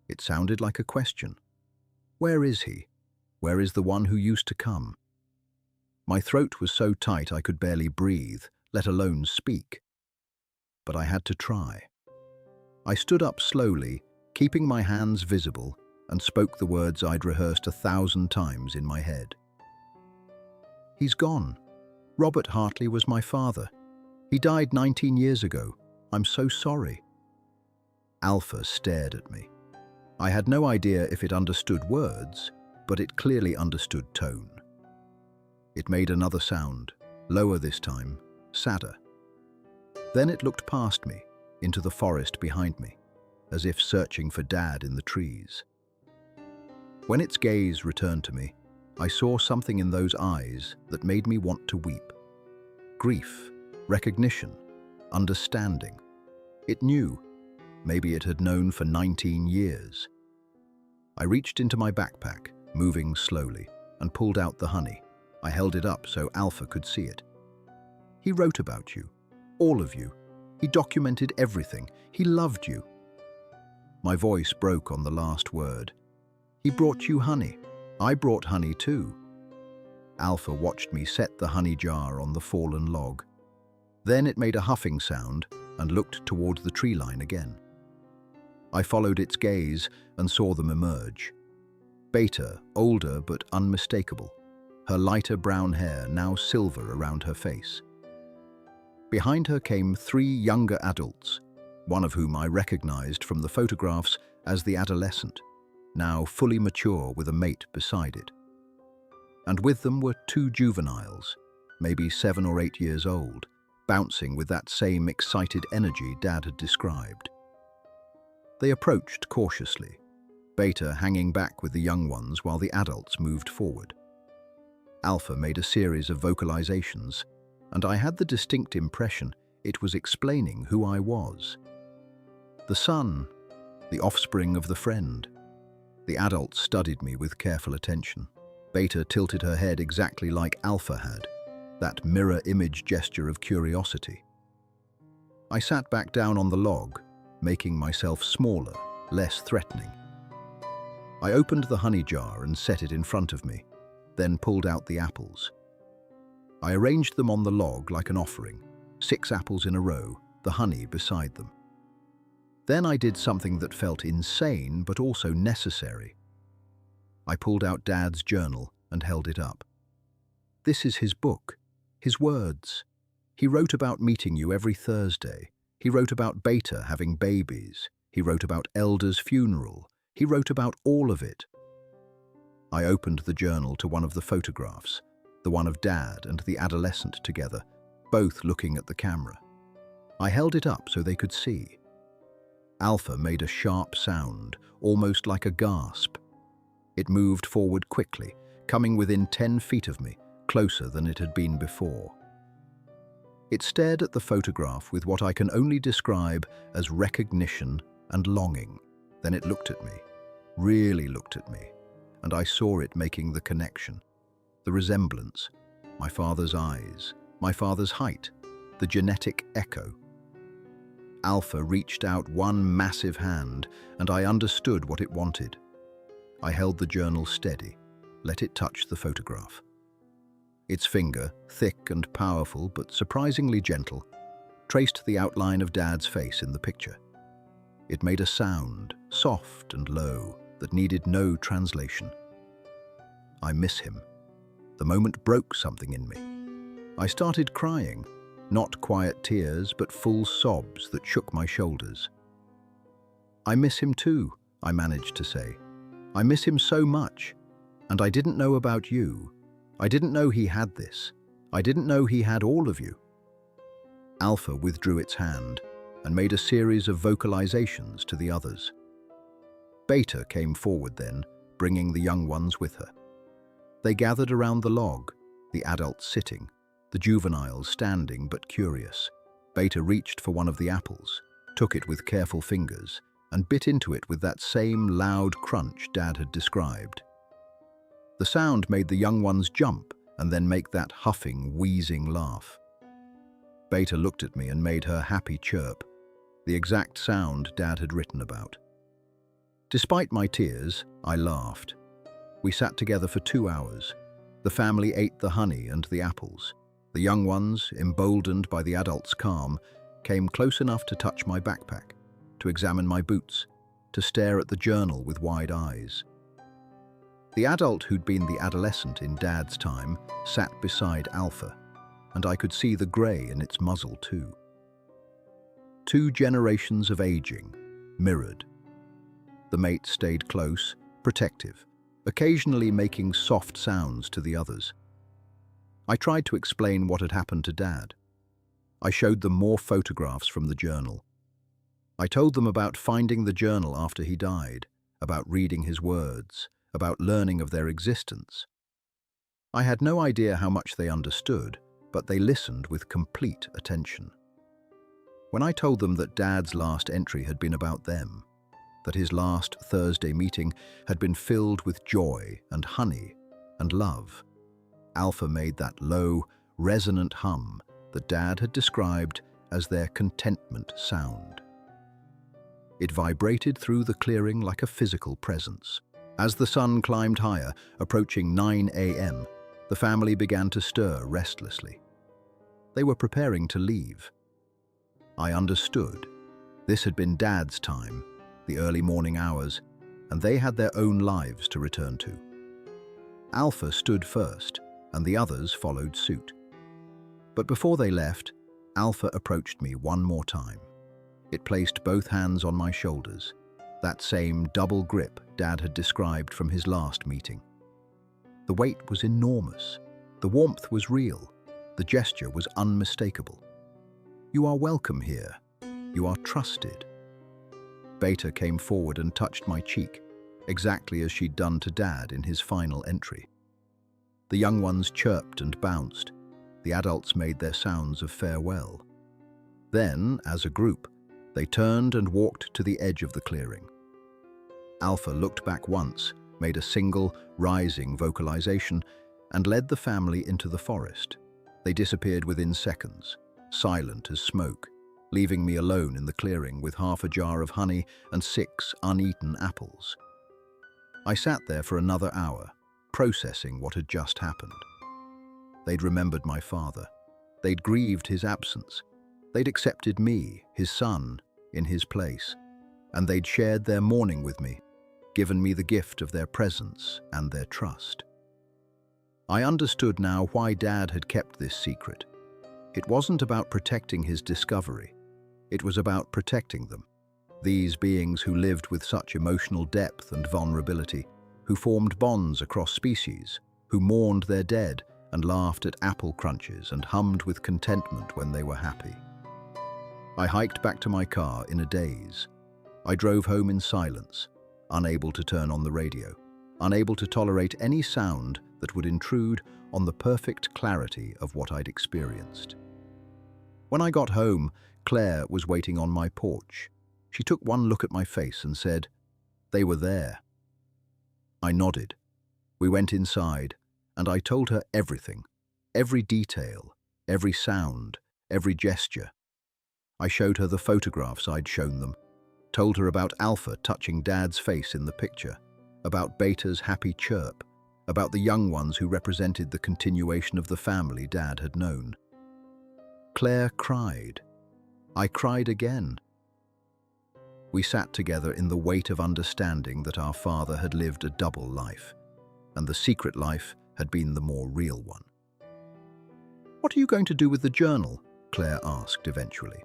It sounded like a question. Where is he? Where is the one who used to come? My throat was so tight I could barely breathe, let alone speak. But I had to try. I stood up slowly, keeping my hands visible, and spoke the words I'd rehearsed 1,000 times in my head. He's gone. Robert Hartley was my father. He died 19 years ago. I'm so sorry. Alpha stared at me. I had no idea if it understood words, but it clearly understood tone. It made another sound, lower this time, sadder. Then it looked past me, into the forest behind me, as if searching for Dad in the trees. When its gaze returned to me, I saw something in those eyes that made me want to weep. Grief, recognition, understanding. It knew. Maybe it had known for 19 years. I reached into my backpack, moving slowly, and pulled out the honey. I held it up so Alpha could see it. He wrote about you, all of you. He documented everything. He loved you. My voice broke on the last word. He brought you honey. I brought honey too. Alpha watched me set the honey jar on the fallen log. Then it made a huffing sound and looked toward the tree line again. I followed its gaze and saw them emerge. Beta, older but unmistakable, her lighter brown hair now silver around her face. Behind her came 3 younger adults, one of whom I recognized from the photographs as the adolescent, now fully mature with a mate beside it. And with them were 2 juveniles, maybe 7 or 8 years old, bouncing with that same excited energy Dad had described. They approached cautiously, Beta hanging back with the young ones while the adults moved forward. Alpha made a series of vocalizations, and I had the distinct impression it was explaining who I was. The son, the offspring of the friend. The adults studied me with careful attention. Beta tilted her head exactly like Alpha had, that mirror image gesture of curiosity. I sat back down on the log, making myself smaller, less threatening. I opened the honey jar and set it in front of me, then pulled out the apples. I arranged them on the log like an offering, 6 apples in a row, the honey beside them. Then I did something that felt insane but also necessary. I pulled out Dad's journal and held it up. This is his book, his words. He wrote about meeting you every Thursday. He wrote about Beta having babies. He wrote about Elder's funeral. He wrote about all of it. I opened the journal to one of the photographs, the one of Dad and the adolescent together, both looking at the camera. I held it up so they could see. Alpha made a sharp sound, almost like a gasp. It moved forward quickly, coming within 10 feet of me, closer than it had been before. It stared at the photograph with what I can only describe as recognition and longing. Then it looked at me, really looked at me, and I saw it making the connection, the resemblance, my father's eyes, my father's height, the genetic echo. Alpha reached out one massive hand, and I understood what it wanted. I held the journal steady, let it touch the photograph. Its finger, thick and powerful but surprisingly gentle, traced the outline of Dad's face in the picture. It made a sound, soft and low, that needed no translation. I miss him. The moment broke something in me. I started crying, not quiet tears, but full sobs that shook my shoulders. I miss him too, I managed to say. I miss him so much. And I didn't know about you. I didn't know he had this. I didn't know he had all of you. Alpha withdrew its hand and made a series of vocalizations to the others. Beta came forward then, bringing the young ones with her. They gathered around the log, the adults sitting, the juveniles standing but curious. Beta reached for one of the apples, took it with careful fingers, and bit into it with that same loud crunch Dad had described. The sound made the young ones jump and then make that huffing, wheezing laugh. Beta looked at me and made her happy chirp, the exact sound Dad had written about. Despite my tears, I laughed. We sat together for 2 hours. The family ate the honey and the apples. The young ones, emboldened by the adults' calm, came close enough to touch my backpack, to examine my boots, to stare at the journal with wide eyes. The adult who'd been the adolescent in Dad's time sat beside Alpha, and I could see the grey in its muzzle too. 2 generations of aging, mirrored. The mate stayed close, protective, occasionally making soft sounds to the others. I tried to explain what had happened to Dad. I showed them more photographs from the journal. I told them about finding the journal after he died, about reading his words, about learning of their existence. I had no idea how much they understood, but they listened with complete attention. When I told them that Dad's last entry had been about them, that his last Thursday meeting had been filled with joy and honey and love, Alpha made that low, resonant hum that Dad had described as their contentment sound. It vibrated through the clearing like a physical presence. As the sun climbed higher, approaching 9 a.m., the family began to stir restlessly. They were preparing to leave. I understood. This had been Dad's time, the early morning hours, and they had their own lives to return to. Alpha stood first, and the others followed suit. But before they left, Alpha approached me one more time. It placed both hands on my shoulders, that same double grip Dad had described from his last meeting. The weight was enormous. The warmth was real. The gesture was unmistakable. "You are welcome here. You are trusted." Beta came forward and touched my cheek, exactly as she'd done to Dad in his final entry. The young ones chirped and bounced. The adults made their sounds of farewell. Then, as a group, they turned and walked to the edge of the clearing. Alpha looked back once, made a single, rising vocalization, and led the family into the forest. They disappeared within seconds, silent as smoke, leaving me alone in the clearing with half a jar of honey and 6 uneaten apples. I sat there for another hour, processing what had just happened. They'd remembered my father. They'd grieved his absence. They'd accepted me, his son, in his place. And they'd shared their mourning with me, given me the gift of their presence and their trust. I understood now why Dad had kept this secret. It wasn't about protecting his discovery. It was about protecting them. These beings who lived with such emotional depth and vulnerability, who formed bonds across species, who mourned their dead and laughed at apple crunches and hummed with contentment when they were happy. I hiked back to my car in a daze. I drove home in silence, unable to turn on the radio, unable to tolerate any sound that would intrude on the perfect clarity of what I'd experienced. When I got home, Claire was waiting on my porch. She took one look at my face and said, "They were there." I nodded. We went inside, and I told her everything, every detail, every sound, every gesture. I showed her the photographs I'd shown them, told her about Alpha touching Dad's face in the picture, about Beta's happy chirp, about the young ones who represented the continuation of the family Dad had known. Claire cried. I cried again. We sat together in the weight of understanding that our father had lived a double life, and the secret life had been the more real one. "What are you going to do with the journal?" Claire asked eventually.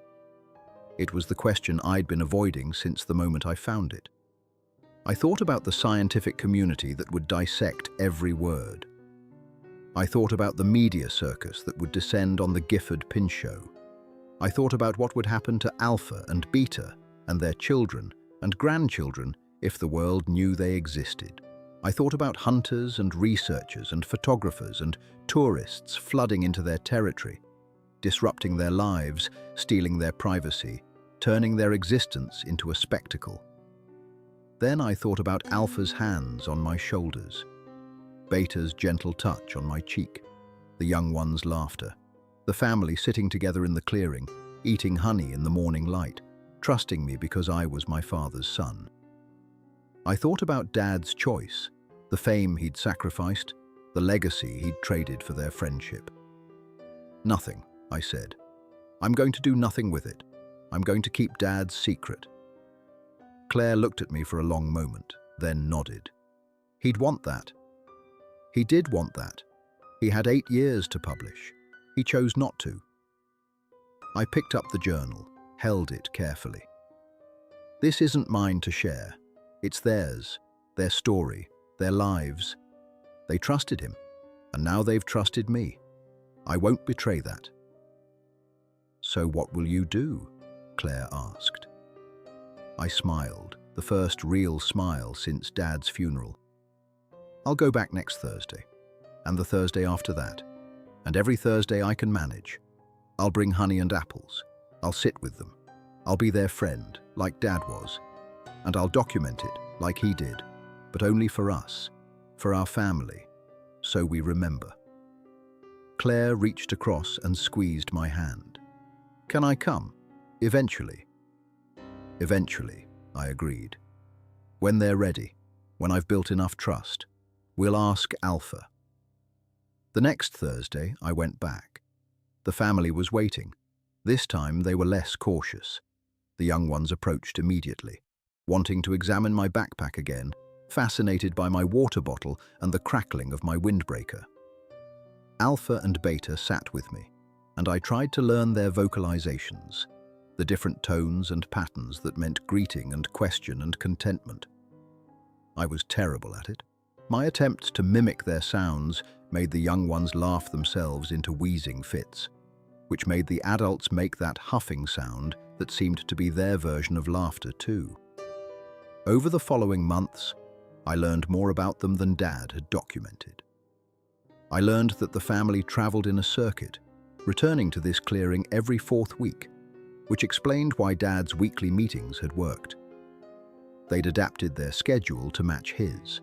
It was the question I'd been avoiding since the moment I found it. I thought about the scientific community that would dissect every word. I thought about the media circus that would descend on the Gifford Pinchot. I thought about what would happen to Alpha and Beta and their children and grandchildren if the world knew they existed. I thought about hunters and researchers and photographers and tourists flooding into their territory, disrupting their lives, stealing their privacy, turning their existence into a spectacle. Then I thought about Alpha's hands on my shoulders, Beta's gentle touch on my cheek, the young one's laughter, the family sitting together in the clearing, eating honey in the morning light, trusting me because I was my father's son. I thought about Dad's choice, the fame he'd sacrificed, the legacy he'd traded for their friendship. "Nothing," I said. "I'm going to do nothing with it. I'm going to keep Dad's secret." Claire looked at me for a long moment, then nodded. He'd want that. He did want that. He had 8 years to publish. He chose not to. I picked up the journal, held it carefully. This isn't mine to share. It's theirs, their story, their lives. They trusted him, and now they've trusted me. I won't betray that. "So what will you do?" Claire asked. I smiled, the first real smile since Dad's funeral. "I'll go back next Thursday, and the Thursday after that, And every Thursday I can manage. I'll bring honey and apples. I'll sit with them. I'll be their friend, like Dad was. And I'll document it, like he did, but only for us, for our family, so we remember. Claire reached across and squeezed my hand. Can I come? Eventually. Eventually, I agreed. When they're ready, when I've built enough trust, we'll ask Alpha. The next Thursday, I went back. The family was waiting. This time, they were less cautious. The young ones approached immediately, wanting to examine my backpack again, fascinated by my water bottle and the crackling of my windbreaker. Alpha and Beta sat with me, and I tried to learn their vocalizations, the different tones and patterns that meant greeting and question and contentment. I was terrible at it. My attempts to mimic their sounds made the young ones laugh themselves into wheezing fits, which made the adults make that huffing sound that seemed to be their version of laughter too. Over the following months, I learned more about them than Dad had documented. I learned that the family traveled in a circuit, returning to this clearing every 4th week, which explained why Dad's weekly meetings had worked. They'd adapted their schedule to match his.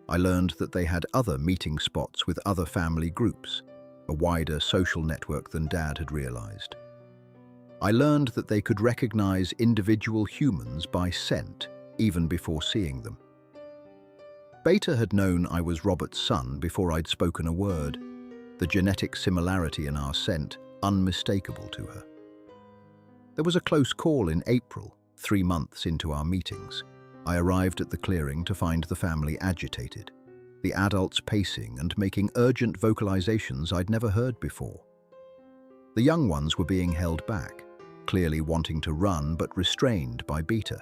I learned that they had other meeting spots with other family groups, a wider social network than Dad had realized. I learned that they could recognize individual humans by scent, even before seeing them. Beta had known I was Robert's son before I'd spoken a word, the genetic similarity in our scent unmistakable to her. There was a close call in April, 3 months into our meetings. I arrived at the clearing to find the family agitated, the adults pacing and making urgent vocalizations I'd never heard before. The young ones were being held back, clearly wanting to run but restrained by Beta.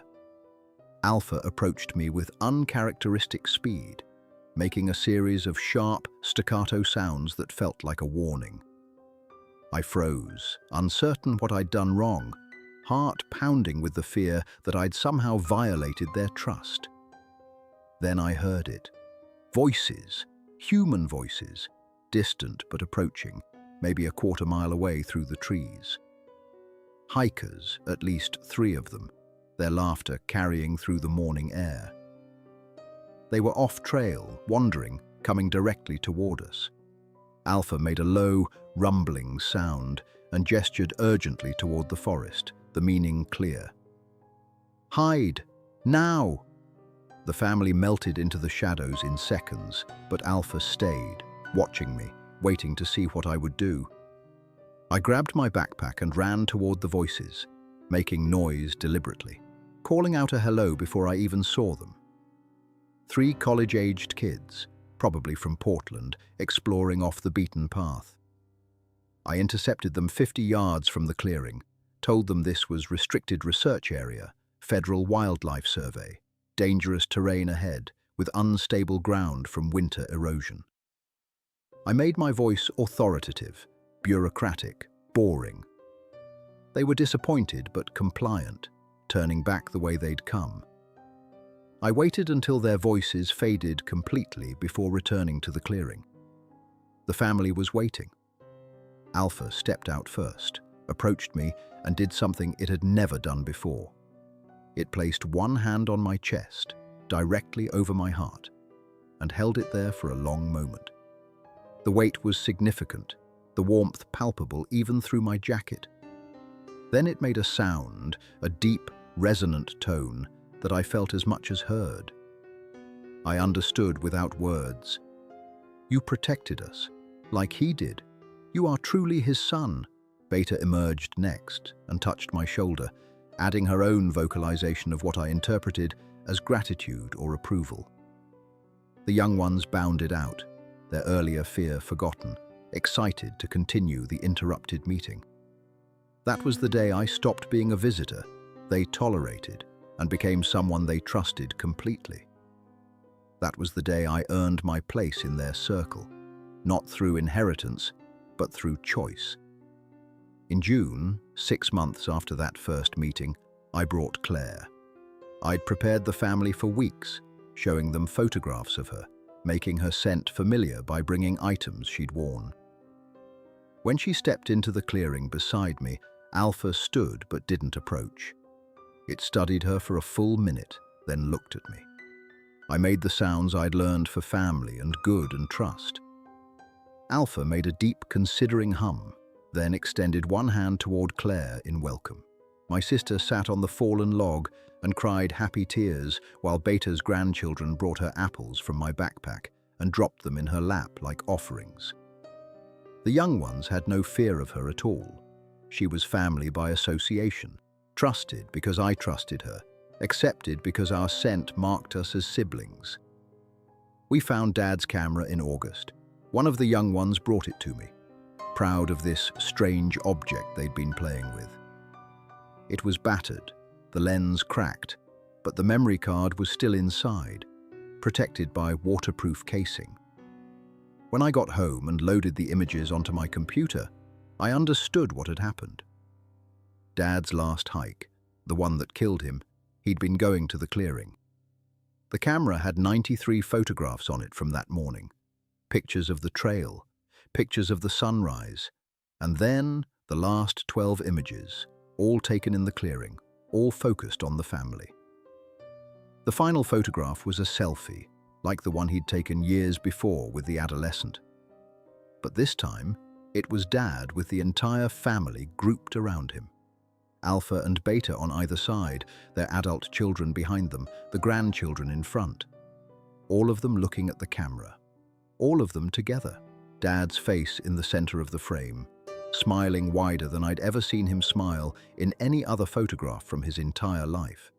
Alpha approached me with uncharacteristic speed, making a series of sharp, staccato sounds that felt like a warning. I froze, uncertain what I'd done wrong, heart pounding with the fear that I'd somehow violated their trust. Then I heard it. Voices, human voices, distant but approaching, maybe a quarter mile away through the trees. Hikers, at least 3 of them, their laughter carrying through the morning air. They were off-trail, wandering, coming directly toward us. Alpha made a low, rumbling sound and gestured urgently toward the forest, the meaning clear. Hide! Now! The family melted into the shadows in seconds, but Alpha stayed, watching me, waiting to see what I would do. I grabbed my backpack and ran toward the voices, making noise deliberately, calling out a hello before I even saw them. 3 college-aged kids, probably from Portland, exploring off the beaten path. I intercepted them 50 yards from the clearing, told them this was restricted research area, Federal Wildlife Survey, dangerous terrain ahead, with unstable ground from winter erosion. I made my voice authoritative, bureaucratic, boring. They were disappointed but compliant, turning back the way they'd come. I waited until their voices faded completely before returning to the clearing. The family was waiting. Alpha stepped out first, approached me, and did something it had never done before. It placed one hand on my chest, directly over my heart, and held it there for a long moment. The weight was significant, the warmth palpable even through my jacket. Then it made a sound, a deep, resonant tone that I felt as much as heard. I understood without words. You protected us, like he did. You are truly his son. Beta emerged next and touched my shoulder, adding her own vocalization of what I interpreted as gratitude or approval. The young ones bounded out, their earlier fear forgotten, excited to continue the interrupted meeting. That was the day I stopped being a visitor they tolerated and became someone they trusted completely. That was the day I earned my place in their circle, not through inheritance, but through choice. In June, 6 months after that first meeting, I brought Claire. I'd prepared the family for weeks, showing them photographs of her, making her scent familiar by bringing items she'd worn. When she stepped into the clearing beside me, Alpha stood but didn't approach. It studied her for a full minute, then looked at me. I made the sounds I'd learned for family and good and trust. Alpha made a deep, considering hum, then extended one hand toward Claire in welcome. My sister sat on the fallen log and cried happy tears while Beta's grandchildren brought her apples from my backpack and dropped them in her lap like offerings. The young ones had no fear of her at all. She was family by association, trusted because I trusted her, accepted because our scent marked us as siblings. We found Dad's camera in August. One of the young ones brought it to me, proud of this strange object they'd been playing with. It was battered, the lens cracked, but the memory card was still inside, protected by waterproof casing. When I got home and loaded the images onto my computer, I understood what had happened. Dad's last hike, the one that killed him, he'd been going to the clearing. The camera had 93 photographs on it from that morning. Pictures of the trail, pictures of the sunrise, and then the last 12 images, all taken in the clearing, all focused on the family. The final photograph was a selfie, like the one he'd taken years before with the adolescent. But this time, it was Dad with the entire family grouped around him. Alpha and Beta on either side, their adult children behind them, the grandchildren in front. All of them looking at the camera. All of them together. Dad's face in the center of the frame, smiling wider than I'd ever seen him smile in any other photograph from his entire life.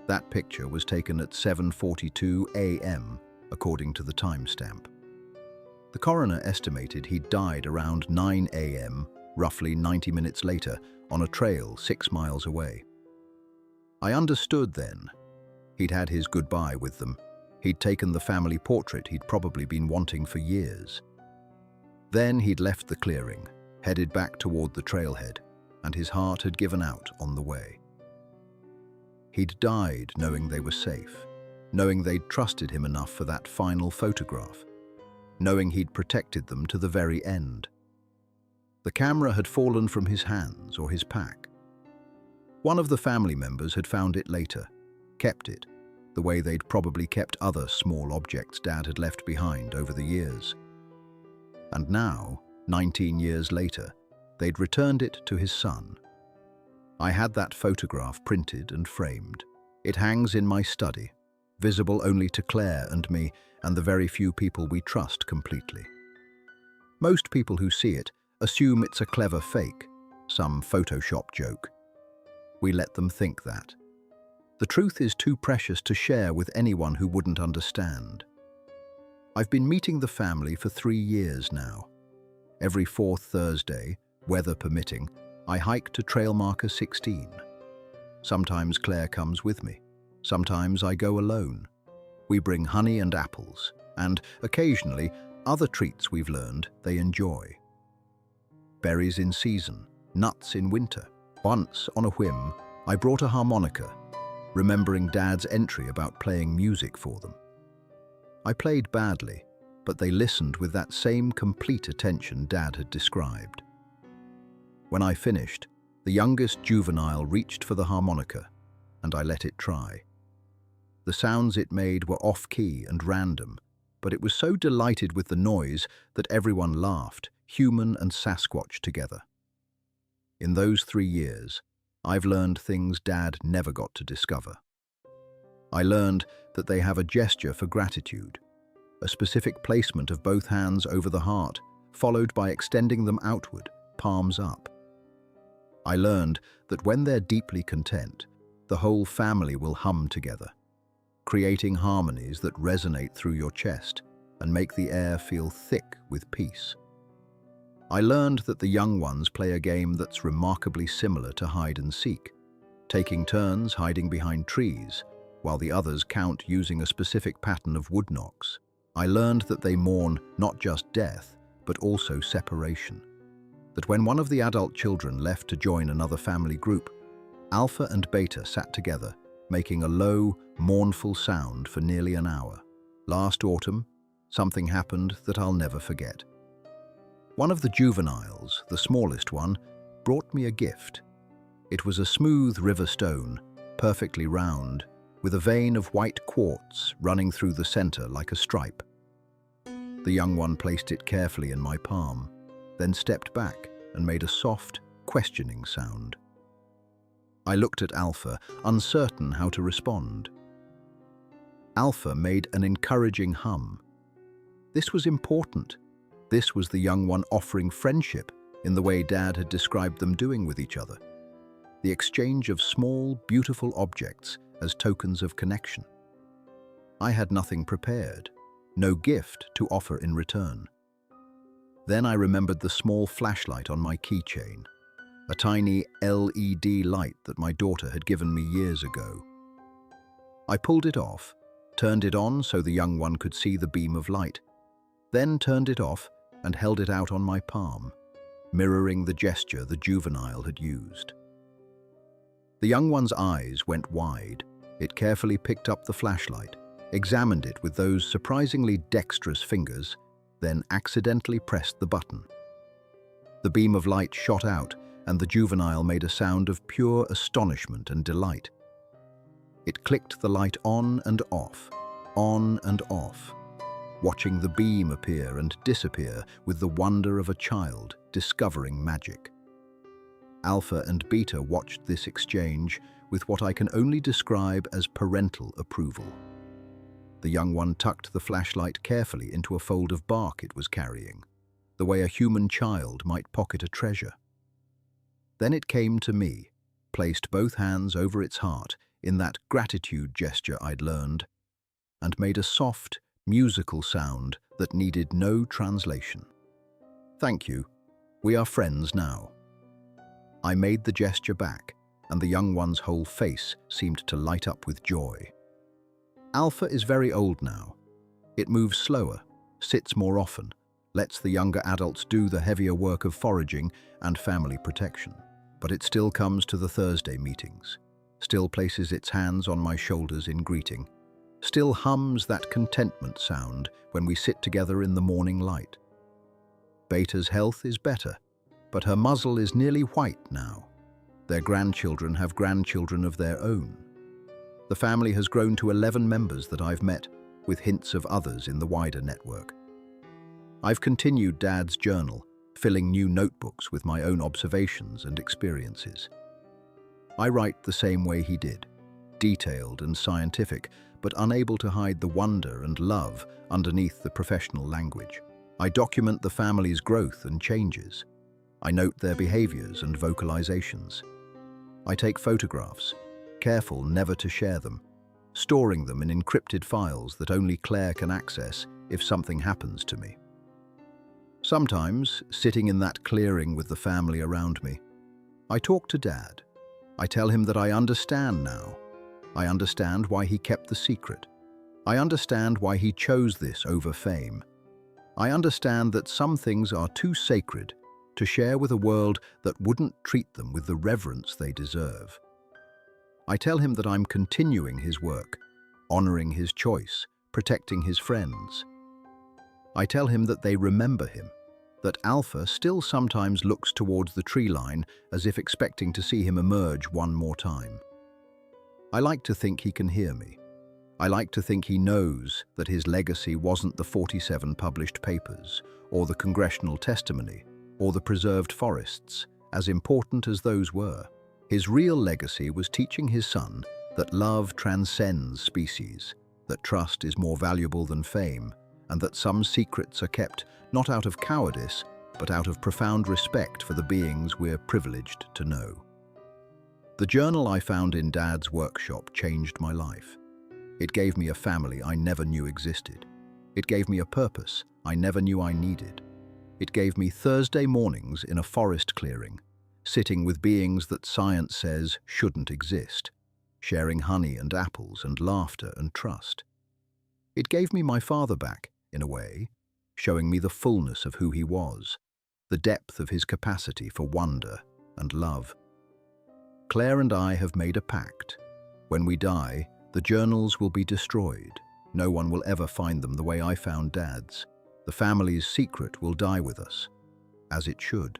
That picture was taken at 7:42 a.m., according to the timestamp. The coroner estimated he'd died around 9 a.m., roughly 90 minutes later, on a trail 6 miles away. I understood then. He'd had his goodbye with them. He'd taken the family portrait he'd probably been wanting for years. Then he'd left the clearing, headed back toward the trailhead, and his heart had given out on the way. He'd died knowing they were safe, knowing they'd trusted him enough for that final photograph, knowing he'd protected them to the very end. The camera had fallen from his hands or his pack. One of the family members had found it later, kept it, the way they'd probably kept other small objects Dad had left behind over the years. And now, 19 years later, they'd returned it to his son. I had that photograph printed and framed. It hangs in my study, visible only to Claire and me and the very few people we trust completely. Most people who see it assume it's a clever fake, some Photoshop joke. We let them think that. The truth is too precious to share with anyone who wouldn't understand. I've been meeting the family for 3 years now. Every fourth Thursday, weather permitting, I hike to trail marker 16. Sometimes Claire comes with me. Sometimes I go alone. We bring honey and apples, and occasionally other treats we've learned they enjoy. Berries in season, nuts in winter. Once, on a whim, I brought a harmonica, remembering Dad's entry about playing music for them. I played badly, but they listened with that same complete attention Dad had described. When I finished, the youngest juvenile reached for the harmonica, and I let it try. The sounds it made were off-key and random, but it was so delighted with the noise that everyone laughed, human and Sasquatch together. In those 3 years, I've learned things Dad never got to discover. I learned that they have a gesture for gratitude, a specific placement of both hands over the heart, followed by extending them outward, palms up. I learned that when they're deeply content, the whole family will hum together, creating harmonies that resonate through your chest and make the air feel thick with peace. I learned that the young ones play a game that's remarkably similar to hide and seek, taking turns hiding behind trees, while the others count using a specific pattern of wood knocks. I learned that they mourn not just death, but also separation. That when one of the adult children left to join another family group, Alpha and Beta sat together, making a low, mournful sound for nearly an hour. Last autumn, something happened that I'll never forget. One of the juveniles, the smallest one, brought me a gift. It was a smooth river stone, perfectly round, with a vein of white quartz running through the center like a stripe. The young one placed it carefully in my palm, then stepped back and made a soft, questioning sound. I looked at Alpha, uncertain how to respond. Alpha made an encouraging hum. This was important. This was the young one offering friendship in the way Dad had described them doing with each other. The exchange of small, beautiful objects as tokens of connection. I had nothing prepared, no gift to offer in return. Then I remembered the small flashlight on my keychain, a tiny LED light that my daughter had given me years ago. I pulled it off, turned it on so the young one could see the beam of light, then turned it off and held it out on my palm, mirroring the gesture the juvenile had used. The young one's eyes went wide. It carefully picked up the flashlight, examined it with those surprisingly dexterous fingers, then accidentally pressed the button. The beam of light shot out, and the juvenile made a sound of pure astonishment and delight. It clicked the light on and off, watching the beam appear and disappear with the wonder of a child discovering magic. Alpha and Beta watched this exchange with what I can only describe as parental approval. The young one tucked the flashlight carefully into a fold of bark it was carrying, the way a human child might pocket a treasure. Then it came to me, placed both hands over its heart in that gratitude gesture I'd learned, and made a soft, musical sound that needed no translation. "Thank you. We are friends now." I made the gesture back, and the young one's whole face seemed to light up with joy. Alpha is very old now. It moves slower, sits more often, lets the younger adults do the heavier work of foraging and family protection. But it still comes to the Thursday meetings, still places its hands on my shoulders in greeting, still hums that contentment sound when we sit together in the morning light. Beta's health is better, but her muzzle is nearly white now. Their grandchildren have grandchildren of their own. The family has grown to 11 members that I've met, with hints of others in the wider network. I've continued Dad's journal, filling new notebooks with my own observations and experiences. I write the same way he did, detailed and scientific, but unable to hide the wonder and love underneath the professional language. I document the family's growth and changes. I note their behaviors and vocalizations. I take photographs, careful never to share them, storing them in encrypted files that only Claire can access if something happens to me. Sometimes, sitting in that clearing with the family around me, I talk to Dad. I tell him that I understand now. I understand why he kept the secret. I understand why he chose this over fame. I understand that some things are too sacred to share with a world that wouldn't treat them with the reverence they deserve. I tell him that I'm continuing his work, honoring his choice, protecting his friends. I tell him that they remember him, that Alpha still sometimes looks towards the tree line as if expecting to see him emerge one more time. I like to think he can hear me. I like to think he knows that his legacy wasn't the 47 published papers, or the congressional testimony, or the preserved forests, as important as those were. His real legacy was teaching his son that love transcends species, that trust is more valuable than fame, and that some secrets are kept not out of cowardice, but out of profound respect for the beings we're privileged to know. The journal I found in Dad's workshop changed my life. It gave me a family I never knew existed. It gave me a purpose I never knew I needed. It gave me Thursday mornings in a forest clearing, sitting with beings that science says shouldn't exist, sharing honey and apples and laughter and trust. It gave me my father back, in a way, showing me the fullness of who he was, the depth of his capacity for wonder and love. Claire and I have made a pact. When we die, the journals will be destroyed. No one will ever find them the way I found Dad's. The family's secret will die with us. as it should.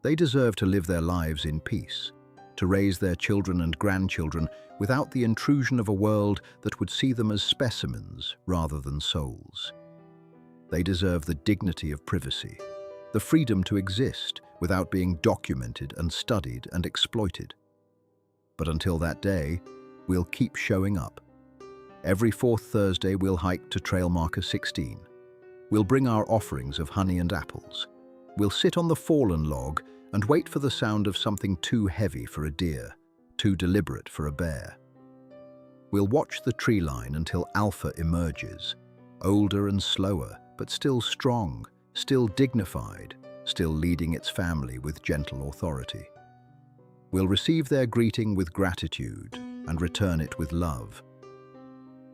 They deserve to live their lives in peace, to raise their children and grandchildren without the intrusion of a world that would see them as specimens rather than souls. They deserve the dignity of privacy, the freedom to exist without being documented and studied and exploited. But until that day, we'll keep showing up. Every fourth Thursday, we'll hike to trail marker 16. We'll bring our offerings of honey and apples. We'll sit on the fallen log and wait for the sound of something too heavy for a deer, too deliberate for a bear. We'll watch the tree line until Alpha emerges, older and slower, but still strong, still dignified, still leading its family with gentle authority. We'll receive their greeting with gratitude and return it with love.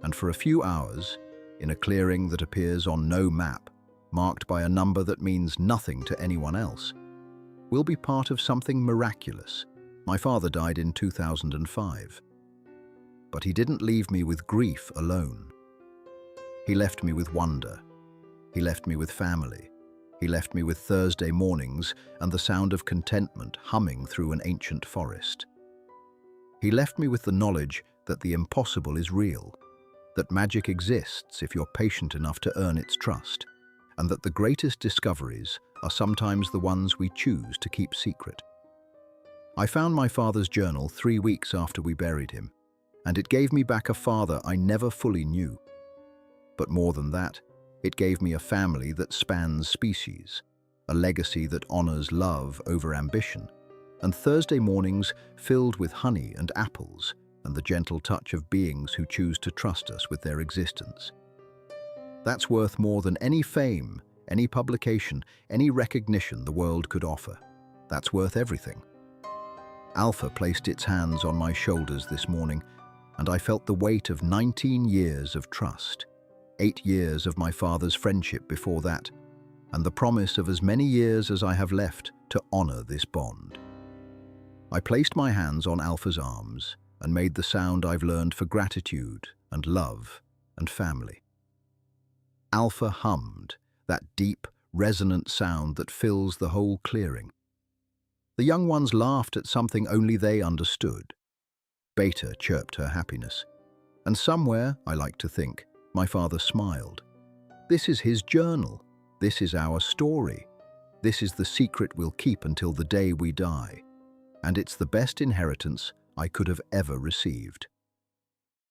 And for a few hours, in a clearing that appears on no map, marked by a number that means nothing to anyone else, we'll be part of something miraculous. My father died in 2005. But he didn't leave me with grief alone. He left me with wonder. He left me with family. He left me with Thursday mornings and the sound of contentment humming through an ancient forest. He left me with the knowledge that the impossible is real, that magic exists if you're patient enough to earn its trust, and that the greatest discoveries are sometimes the ones we choose to keep secret. I found my father's journal 3 weeks after we buried him, and it gave me back a father I never fully knew. But more than that, it gave me a family that spans species, a legacy that honors love over ambition, and Thursday mornings filled with honey and apples and the gentle touch of beings who choose to trust us with their existence. That's worth more than any fame, any publication, any recognition the world could offer. That's worth everything. Alpha placed its hands on my shoulders this morning, and I felt the weight of 19 years of trust, 8 years of my father's friendship before that, and the promise of as many years as I have left to honor this bond. I placed my hands on Alpha's arms and made the sound I've learned for gratitude and love and family. Alpha hummed, that deep, resonant sound that fills the whole clearing. The young ones laughed at something only they understood. Beta chirped her happiness. And somewhere, I like to think, my father smiled. This is his journal. This is our story. This is the secret we'll keep until the day we die. And it's the best inheritance I could have ever received.